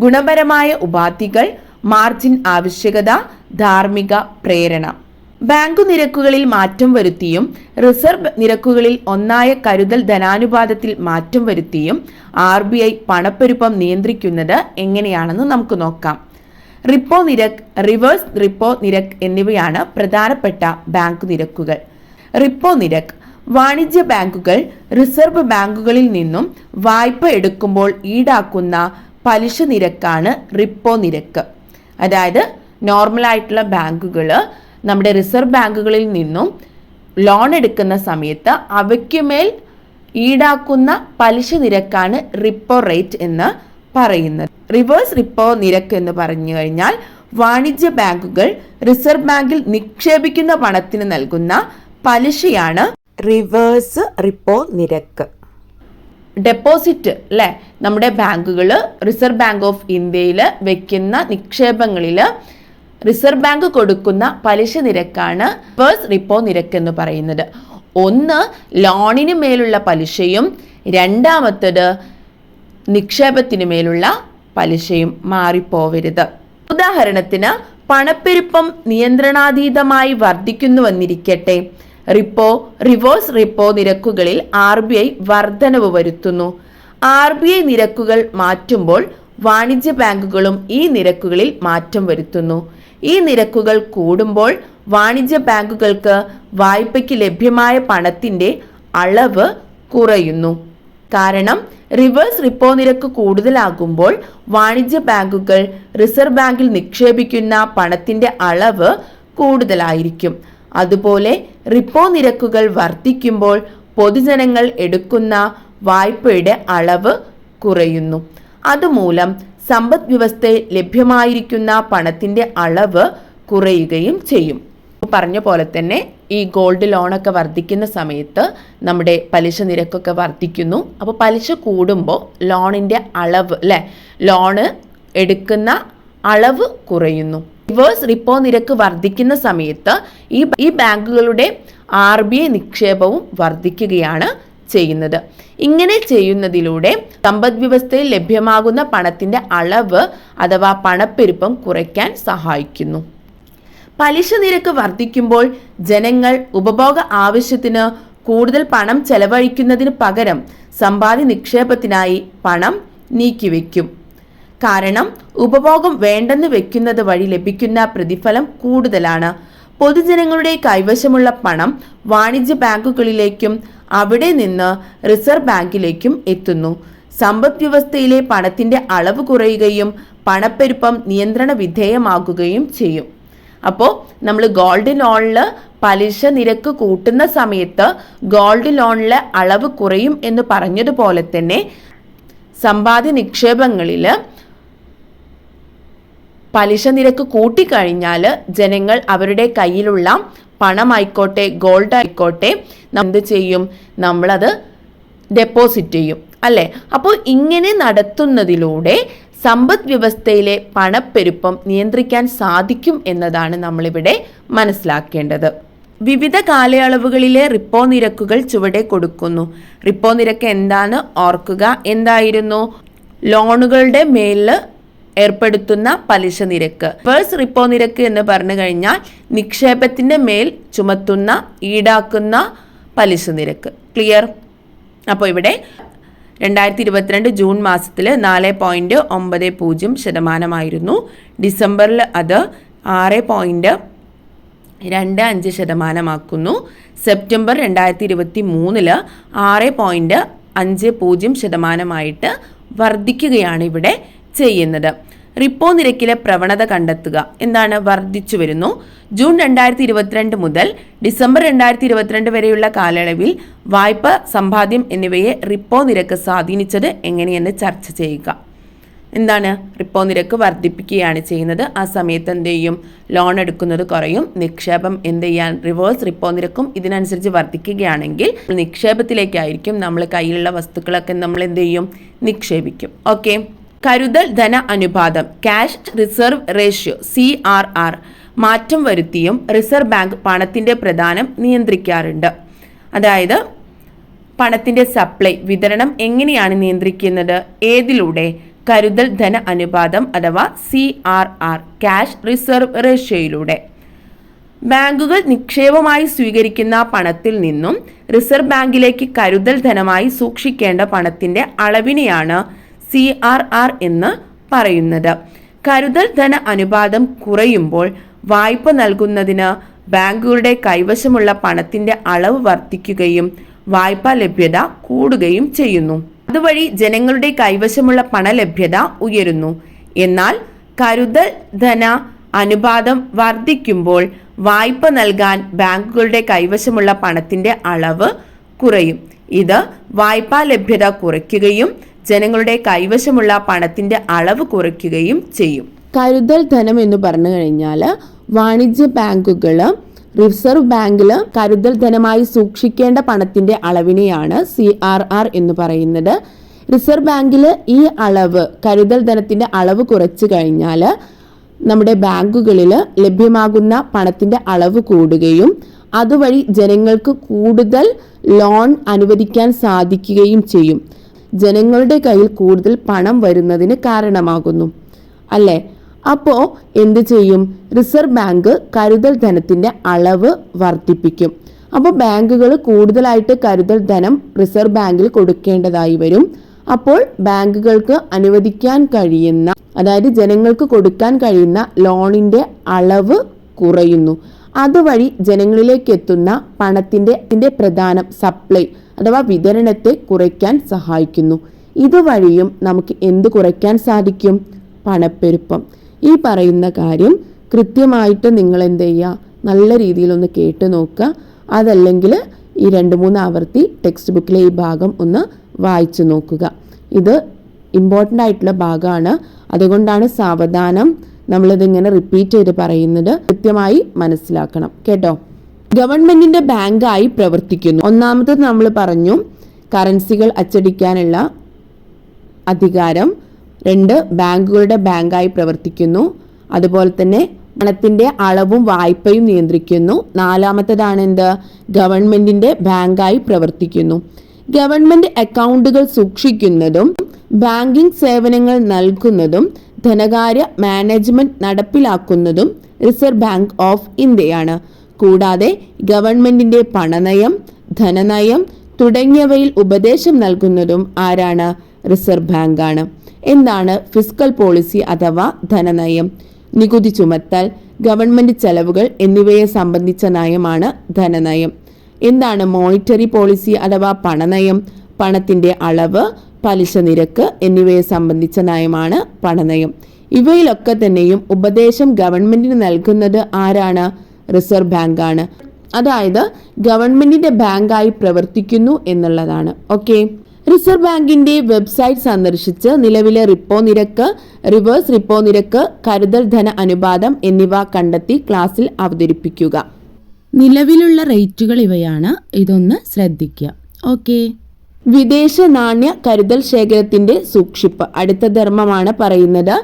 ഗുണപരമായ ഉപാധികൾ മാർജിൻ ആവശ്യകത, ധാർമ്മിക പ്രേരണ. ബാങ്കു നിരക്കുകളിൽ മാറ്റം വരുത്തിയും റിസർവ് നിരക്കുകളിൽ ഒന്നായ കരുതൽ ധനാനുപാതത്തിൽ മാറ്റം വരുത്തിയും RBI പണപ്പെരുപ്പം നിയന്ത്രിക്കുന്നത് എങ്ങനെയാണെന്ന് നമുക്ക് നോക്കാം. റിപ്പോ നിരക്ക്, റിവേഴ്സ് റിപ്പോ നിരക്ക് എന്നിവയാണ് പ്രധാനപ്പെട്ട ബാങ്ക് നിരക്കുകൾ. റിപ്പോ നിരക്ക് വാണിജ്യ ബാങ്കുകൾ റിസർവ് ബാങ്കുകളിൽ നിന്നും വായ്പ എടുക്കുമ്പോൾ ഈടാക്കുന്ന പലിശ നിരക്കാണ് റിപ്പോ നിരക്ക്. അതായത് നോർമലായിട്ടുള്ള ബാങ്കുകൾ നമ്മുടെ റിസർവ് ബാങ്കുകളിൽ നിന്നും ലോൺ എടുക്കുന്ന സമയത്ത് അവയ്ക്കുമേൽ ഈടാക്കുന്ന പലിശ നിരക്കാണ് റിപ്പോ റേറ്റ് എന്ന് പറയുന്നത്. റിവേഴ്സ് റിപ്പോ നിരക്ക് എന്ന് പറഞ്ഞു കഴിഞ്ഞാൽ വാണിജ്യ ബാങ്കുകൾ റിസർവ് ബാങ്കിൽ നിക്ഷേപിക്കുന്ന പണത്തിന് നൽകുന്ന പലിശയാണ് റിവേഴ്സ് റിപ്പോ നിരക്ക്. ഡെപ്പോസിറ്റ് അല്ലേ, നമ്മുടെ ബാങ്കുകൾ റിസർവ് ബാങ്ക് ഓഫ് ഇന്ത്യയിൽ വെക്കുന്ന നിക്ഷേപങ്ങളിൽ റിസർവ് ബാങ്ക് കൊടുക്കുന്ന പലിശ നിരക്കാണ് റിവേഴ്സ് റിപ്പോ നിരക്ക് എന്ന് പറയുന്നത്. ഒന്ന് ലോണിന് മേലുള്ള പലിശയും രണ്ടാമത്തേത് നിക്ഷേപത്തിന് മേലുള്ള പലിശയും മാറിപ്പോവരുത്. ഉദാഹരണത്തിന് പണപ്പെരുപ്പം നിയന്ത്രണാതീതമായി വർദ്ധിക്കുന്നുവെന്നിരിക്കട്ടെ. റിവേഴ്സ് റിപ്പോ നിരക്കുകളിൽ RBI വർധനവ് വരുത്തുന്നു. RBI നിരക്കുകൾ മാറ്റുമ്പോൾ വാണിജ്യ ബാങ്കുകളും ഈ നിരക്കുകളിൽ മാറ്റം വരുത്തുന്നു. ഈ നിരക്കുകൾ കൂടുമ്പോൾ വാണിജ്യ ബാങ്കുകൾക്ക് വായ്പയ്ക്ക് ലഭ്യമായ പണത്തിന്റെ അളവ് കുറയുന്നു. കാരണം റിവേഴ്സ് റിപ്പോ നിരക്ക് കൂടുതലാകുമ്പോൾ വാണിജ്യ ബാങ്കുകൾ റിസർവ് ബാങ്കിൽ നിക്ഷേപിക്കുന്ന പണത്തിന്റെ അളവ് കൂടുതലായിരിക്കും. അതുപോലെ റിപ്പോ നിരക്കുകൾ വർദ്ധിക്കുമ്പോൾ പൊതുജനങ്ങൾ എടുക്കുന്ന വായ്പയുടെ അളവ് കുറയുന്നു. അതുമൂലം സമ്പദ് വ്യവസ്ഥയിൽ ലഭ്യമായിരിക്കുന്ന പണത്തിന്റെ അളവ് കുറയുകയും ചെയ്യും. പറഞ്ഞ പോലെ തന്നെ ഈ ഗോൾഡ് ലോണൊക്കെ വർദ്ധിക്കുന്ന സമയത്ത് നമ്മുടെ പലിശ നിരക്കൊക്കെ വർദ്ധിക്കുന്നു. അപ്പോൾ പലിശ കൂടുമ്പോൾ ലോണിൻ്റെ അളവ് അല്ലേ, ലോണ് എടുക്കുന്ന അളവ് കുറയുന്നു. റിവേഴ്സ് റിപ്പോ നിരക്ക് വർദ്ധിക്കുന്ന സമയത്ത് ഈ ബാങ്കുകളുടെ RBI നിക്ഷേപവും വർദ്ധിക്കുകയാണ് ചെയ്യുന്നത്. ഇങ്ങനെ ചെയ്യുന്നതിലൂടെ സമ്പദ് വ്യവസ്ഥയിൽ ലഭ്യമാകുന്ന പണത്തിന്റെ അളവ് അഥവാ പണപ്പെരുപ്പം കുറയ്ക്കാൻ സഹായിക്കുന്നു. പലിശ നിരക്ക് വർദ്ധിക്കുമ്പോൾ ജനങ്ങൾ ഉപഭോഗ ആവശ്യത്തിന് കൂടുതൽ പണം ചെലവഴിക്കുന്നതിന് പകരം സമ്പാദ്യ നിക്ഷേപത്തിനായി പണം നീക്കിവെക്കും. കാരണം ഉപഭോഗം വേണ്ടെന്ന് വെക്കുന്നത് വഴി ലഭിക്കുന്ന പ്രതിഫലം കൂടുതലാണ്. പൊതുജനങ്ങളുടെ കൈവശമുള്ള പണം വാണിജ്യ ബാങ്കുകളിലേക്കും അവിടെ നിന്ന് റിസർവ് ബാങ്കിലേക്കും എത്തുന്നു. സമ്പദ് വ്യവസ്ഥയിലെ പണത്തിന്റെ അളവ് കുറയുകയും പണപ്പെരുപ്പം നിയന്ത്രണ വിധേയമാകുകയും ചെയ്യും. അപ്പോൾ നമ്മൾ ഗോൾഡ് ലോണിൽ പലിശ നിരക്ക് കൂട്ടുന്ന സമയത്ത് ഗോൾഡ് ലോണിലെ അളവ് കുറയും എന്ന് പറഞ്ഞതുപോലെ തന്നെ സമ്പാദ്യ നിക്ഷേപങ്ങളിൽ പലിശ നിരക്ക് കൂട്ടിക്കഴിഞ്ഞാൽ ജനങ്ങൾ അവരുടെ കയ്യിലുള്ള പണമായിക്കോട്ടെ ഗോൾഡ് ആയിക്കോട്ടെ എന്ത് ചെയ്യും, നമ്മളത് ഡെപ്പോസിറ്റ് ചെയ്യും അല്ലേ. അപ്പോൾ ഇങ്ങനെ നടത്തുന്നതിലൂടെ സമ്പദ് വ്യവസ്ഥയിലെ പണപ്പെരുപ്പം നിയന്ത്രിക്കാൻ സാധിക്കും എന്നതാണ് നമ്മളിവിടെ മനസ്സിലാക്കേണ്ടത്. വിവിധ കാലയളവുകളിലെ റിപ്പോ നിരക്കുകൾ ചുവടെ കൊടുക്കുന്നു. റിപ്പോ നിരക്ക് എന്താണ് ഓർക്കുക. എന്തായിരുന്നു? ലോണുകളുടെ മേലിൽ ഏർപ്പെടുത്തുന്ന പലിശ നിരക്ക്. റിവേഴ്സ് റിപ്പോ നിരക്ക് എന്ന് പറഞ്ഞു കഴിഞ്ഞാൽ നിക്ഷേപത്തിന്റെ മേൽ ചുമത്തുന്ന ഈടാക്കുന്ന പലിശ നിരക്ക്. ക്ലിയർ? അപ്പോൾ ഇവിടെ 2022 ജൂൺ മാസത്തിൽ 4.90% ഡിസംബറിൽ അത് 6.25% സെപ്റ്റംബർ 2023 6.50% വർദ്ധിക്കുകയാണ് ഇവിടെ ചെയ്യുന്നത്. റിപ്പോ നിരക്കിലെ പ്രവണത കണ്ടെത്തുക. എന്താണ്? വർദ്ധിച്ചു വരുന്നു. ജൂൺ 2022 മുതൽ ഡിസംബർ 2022 വരെയുള്ള കാലയളവിൽ വായ്പ, സമ്പാദ്യം എന്നിവയെ റിപ്പോ നിരക്ക് സ്വാധീനിച്ചത് എങ്ങനെയെന്ന് ചർച്ച ചെയ്യുക. എന്താണ്? റിപ്പോ നിരക്ക് വർദ്ധിപ്പിക്കുകയാണ് ചെയ്യുന്നത്. ആ സമയത്ത് എന്ത് ചെയ്യും? ലോൺ എടുക്കുന്നത് കുറയും. നിക്ഷേപം എന്ത് ചെയ്യാൻ? റിവേഴ്സ് റിപ്പോ നിരക്കും ഇതിനനുസരിച്ച് വർദ്ധിക്കുകയാണെങ്കിൽ നിക്ഷേപത്തിലേക്കായിരിക്കും നമ്മൾ കയ്യിലുള്ള വസ്തുക്കളൊക്കെ നമ്മൾ എന്ത് ചെയ്യും? നിക്ഷേപിക്കും. ഓക്കെ. കരുതൽ ധന അനുപാതം ക്യാഷ് റിസർവ് റേഷ്യോ CRR മാറ്റം വരുത്തിയും റിസർവ് ബാങ്ക് പണത്തിന്റെ പ്രദാനം നിയന്ത്രിക്കാറുണ്ട്. അതായത് പണത്തിന്റെ സപ്ലൈ, വിതരണം എങ്ങനെയാണ് നിയന്ത്രിക്കുന്നത്? ഏതിലൂടെ? കരുതൽ ധന അനുപാതം അഥവാ CRR ക്യാഷ് റിസർവ് റേഷ്യോയിലൂടെ. ബാങ്കുകൾ നിക്ഷേപമായി സ്വീകരിക്കുന്ന പണത്തിൽ നിന്നും റിസർവ് ബാങ്കിലേക്ക് കരുതൽ ധനമായി സൂക്ഷിക്കേണ്ട പണത്തിന്റെ അളവിനെയാണ് CRR എന്ന് പറയുന്നത്. കരുതൽ ധന അനുപാതം കുറയുമ്പോൾ വായ്പ നൽകുന്നതിന് ബാങ്കുകളുടെ കൈവശമുള്ള പണത്തിന്റെ അളവ് വർദ്ധിക്കുകയും വായ്പാ ലഭ്യത കൂടുകയും ചെയ്യുന്നു. അതുവഴി ജനങ്ങളുടെ കൈവശമുള്ള പണലഭ്യത ഉയരുന്നു. എന്നാൽ കരുതൽ ധന അനുപാതം വർദ്ധിക്കുമ്പോൾ വായ്പ നൽകാൻ ബാങ്കുകളുടെ കൈവശമുള്ള പണത്തിന്റെ അളവ് കുറയും. ഇത് വായ്പാ ലഭ്യത കുറയ്ക്കുകയും ജനങ്ങളുടെ കൈവശമുള്ള പണത്തിന്റെ അളവ് കുറയ്ക്കുകയും ചെയ്യും. കരുതൽ ധനം എന്ന് പറഞ്ഞു കഴിഞ്ഞാൽ വാണിജ്യ ബാങ്കുകൾ റിസർവ് ബാങ്കിൽ കരുതൽ ധനമായി സൂക്ഷിക്കേണ്ട പണത്തിന്റെ അളവിനെയാണ് CRR എന്ന് പറയുന്നത്. റിസർവ് ബാങ്കിൽ ഈ അളവ്, കരുതൽ ധനത്തിന്റെ അളവ് കുറച്ചു കഴിഞ്ഞാൽ നമ്മുടെ ബാങ്കുകളിൽ ലഭ്യമാകുന്ന പണത്തിന്റെ അളവ് കൂടുകയും അതുവഴി ജനങ്ങൾക്ക് കൂടുതൽ ലോൺ അനുവദിക്കാൻ സാധിക്കുകയും ചെയ്യും. ജനങ്ങളുടെ കയ്യിൽ കൂടുതൽ പണം വരുന്നതിന് കാരണമാകുന്നു അല്ലേ? അപ്പോൾ എന്ത് ചെയ്യും? റിസർവ് ബാങ്ക് കരുതൽ ധനത്തിന്റെ അളവ് വർദ്ധിപ്പിക്കും. അപ്പോൾ ബാങ്കുകൾ കൂടുതലായിട്ട് കരുതൽ ധനം റിസർവ് ബാങ്കിൽ കൊടുക്കേണ്ടതായി വരും. അപ്പോൾ ബാങ്കുകൾക്ക് അനുവദിക്കാൻ കഴിയുന്ന, അതായത് ജനങ്ങൾക്ക് കൊടുക്കാൻ കഴിയുന്ന ലോണിന്റെ അളവ് കുറയുന്നു. അതുവഴി ജനങ്ങളിലേക്ക് എത്തുന്ന പണത്തിന്റെ പ്രധാനം, സപ്ലൈ അഥവാ വിതരണത്തെ കുറയ്ക്കാൻ സഹായിക്കുന്നു. ഇതുവഴിയും നമുക്ക് എന്ത് കുറയ്ക്കാൻ സാധിക്കും? പണപ്പെരുപ്പം. ഈ പറയുന്ന കാര്യം കൃത്യമായിട്ട് നിങ്ങൾ എന്ത് ചെയ്യുക? നല്ല രീതിയിലൊന്ന് കേട്ട് നോക്കുക. അതല്ലെങ്കിൽ ഈ 2-3 ആവർത്തി ടെക്സ്റ്റ് ബുക്കിലെ ഈ ഭാഗം ഒന്ന് വായിച്ചു നോക്കുക. ഇത് ഇമ്പോർട്ടൻ്റ് ആയിട്ടുള്ള ഭാഗമാണ്. അതുകൊണ്ടാണ് സാവധാനം നമ്മളിതിങ്ങനെ റിപ്പീറ്റ് ചെയ്ത് പറയുന്നത്. കൃത്യമായി മനസ്സിലാക്കണം കേട്ടോ. ഗവൺമെന്റിന്റെ ബാങ്കായി പ്രവർത്തിക്കുന്നു. ഒന്നാമത് നമ്മൾ പറഞ്ഞു കറൻസികൾ അച്ചടിക്കാനുള്ള അധികാരം. 2, ബാങ്കുകളുടെ ബാങ്കായി പ്രവർത്തിക്കുന്നു. അതുപോലെ തന്നെ പണത്തിന്റെ അളവും വായ്പയും നിയന്ത്രിക്കുന്നു. 4-മത്തേതാണ് എന്ത്? ഗവൺമെന്റിന്റെ ബാങ്കായി പ്രവർത്തിക്കുന്നു. ഗവൺമെന്റ് അക്കൗണ്ടുകൾ സൂക്ഷിക്കുന്നതും ബാങ്കിംഗ് സേവനങ്ങൾ നൽകുന്നതും ധനകാര്യ മാനേജ്മെന്റ് നടപ്പിലാക്കുന്നതും റിസർവ് ബാങ്ക് ഓഫ് ഇന്ത്യയാണ്. കൂടാതെ ഗവൺമെന്റിന്റെ പണനയം, ധനനയം തുടങ്ങിയവയിൽ ഉപദേശം നൽകുന്നതും ആരാണ്? റിസർവ് ബാങ്കാണ്. എന്താണ് ഫിസ്ക്കൽ പോളിസി അഥവാ ധനനയം? നികുതി ചുമത്തൽ, ഗവൺമെന്റ് ചെലവുകൾ എന്നിവയെ സംബന്ധിച്ച നയമാണ് ധനനയം. എന്താണ് മോണിറ്ററി പോളിസി അഥവാ പണനയം? പണത്തിന്റെ അളവ്, പലിശ നിരക്ക് എന്നിവയെ സംബന്ധിച്ച നയമാണ് പണനയം. ഇവയിലൊക്കെ തന്നെയും ഉപദേശം ഗവൺമെന്റിന് നൽകുന്നത് ആരാണ്? റിസർവ് ബാങ്കാണ്. അതായത് ഗവൺമെന്റിന്റെ ബാങ്കായി പ്രവർത്തിക്കുന്നു എന്നുള്ളതാണ്. ഓക്കെ. റിസർവ് ബാങ്കിന്റെ വെബ്സൈറ്റ് സന്ദർശിച്ച് നിലവിലെ റിപ്പോ നിരക്ക്, റിവേഴ്സ് റിപ്പോ നിരക്ക്, കരുതൽ ധന അനുപാതം എന്നിവ കണ്ടെത്തി ക്ലാസ്സിൽ അവതരിപ്പിക്കുക. നിലവിലുള്ള റേറ്റുകൾ ഇവയാണ്. ഇതൊന്ന് ശ്രദ്ധിക്കുക. ഓക്കെ. വിദേശ നാണ്യ കരുതൽ ശേഖരത്തിന്റെ സൂക്ഷിപ്പ്. അടുത്ത ധർമ്മമാണ് പറയുന്നത്.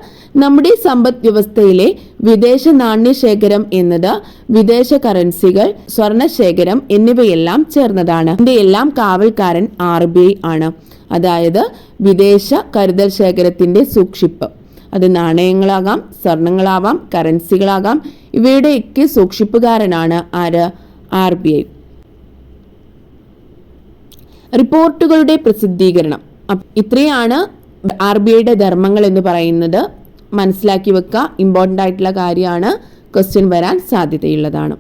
നമ്മുടെ സമ്പദ് വ്യവസ്ഥയിലെ വിദേശ നാണ്യ ശേഖരം എന്നത് വിദേശ കറൻസികൾ, സ്വർണ ശേഖരം എന്നിവയെല്ലാം ചേർന്നതാണ്. ഇതിന്റെ എല്ലാം കാവൽക്കാരൻ RBI ആണ്. അതായത് വിദേശ കരുതൽ ശേഖരത്തിന്റെ സൂക്ഷിപ്പ്. അത് നാണയങ്ങളാകാം, സ്വർണങ്ങളാവാം, കറൻസികളാകാം. ഇവയുടെയൊക്കെ സൂക്ഷിപ്പുകാരനാണ് ആര്? RBI. റിപ്പോർട്ടുകളുടെ പ്രസിദ്ധീകരണം. ഇത്രയാണ് RBIയുടെ ധർമ്മങ്ങൾ എന്ന് പറയുന്നത്. മനസ്സിലാക്കി വെക്കുക, ഇമ്പോർട്ടൻ്റ് ആയിട്ടുള്ള കാര്യമാണ്, ക്വസ്റ്റ്യൻ വരാൻ സാധ്യതയുള്ളതാണ്.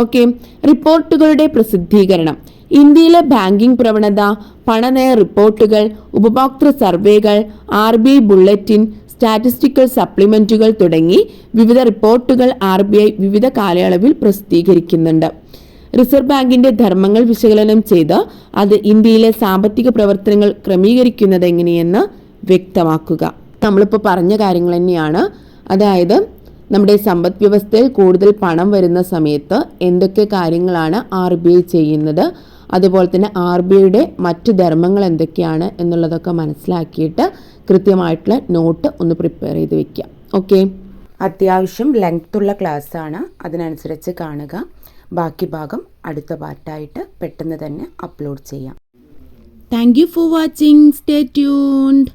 ഓക്കെ, റിപ്പോർട്ടുകളുടെ പ്രസിദ്ധീകരണം. ഇന്ത്യയിലെ ബാങ്കിംഗ് പ്രവണത, പണനയ റിപ്പോർട്ടുകൾ, ഉപഭോക്തൃ സർവേകൾ, RBI ബുള്ളറ്റിൻ, സ്റ്റാറ്റിസ്റ്റിക്കൽ സപ്ലിമെന്റുകൾ തുടങ്ങി വിവിധ റിപ്പോർട്ടുകൾ RBI വിവിധ കാലയളവിൽ പ്രസിദ്ധീകരിക്കുന്നുണ്ട്. റിസർവ് ബാങ്കിന്റെ ധർമ്മങ്ങൾ വിശകലനം ചെയ്ത് അത് ഇന്ത്യയിലെ സാമ്പത്തിക പ്രവർത്തനങ്ങൾ ക്രമീകരിക്കുന്നത് എങ്ങനെയെന്ന് വ്യക്തമാക്കുക. നമ്മളിപ്പോൾ പറഞ്ഞ കാര്യങ്ങൾ തന്നെയാണ്. അതായത് നമ്മുടെ സമ്പദ് വ്യവസ്ഥയിൽ കൂടുതൽ പണം വരുന്ന സമയത്ത് എന്തൊക്കെ കാര്യങ്ങളാണ് RBI ചെയ്യുന്നത്, അതുപോലെ തന്നെ RBIയുടെ മറ്റ് ധർമ്മങ്ങൾ എന്തൊക്കെയാണ് എന്നുള്ളതൊക്കെ മനസ്സിലാക്കിയിട്ട് കൃത്യമായിട്ടുള്ള നോട്ട് ഒന്ന് പ്രിപ്പയർ ചെയ്ത് വെക്കുക. ഓക്കെ, അത്യാവശ്യം ലെങ്ത്തുള്ള ക്ലാസ്സാണ്, അതിനനുസരിച്ച് കാണുക. ബാക്കി ഭാഗം അടുത്ത പാർട്ടായിട്ട് പെട്ടെന്ന് തന്നെ അപ്ലോഡ് ചെയ്യാം. Thank you for watching. Stay tuned.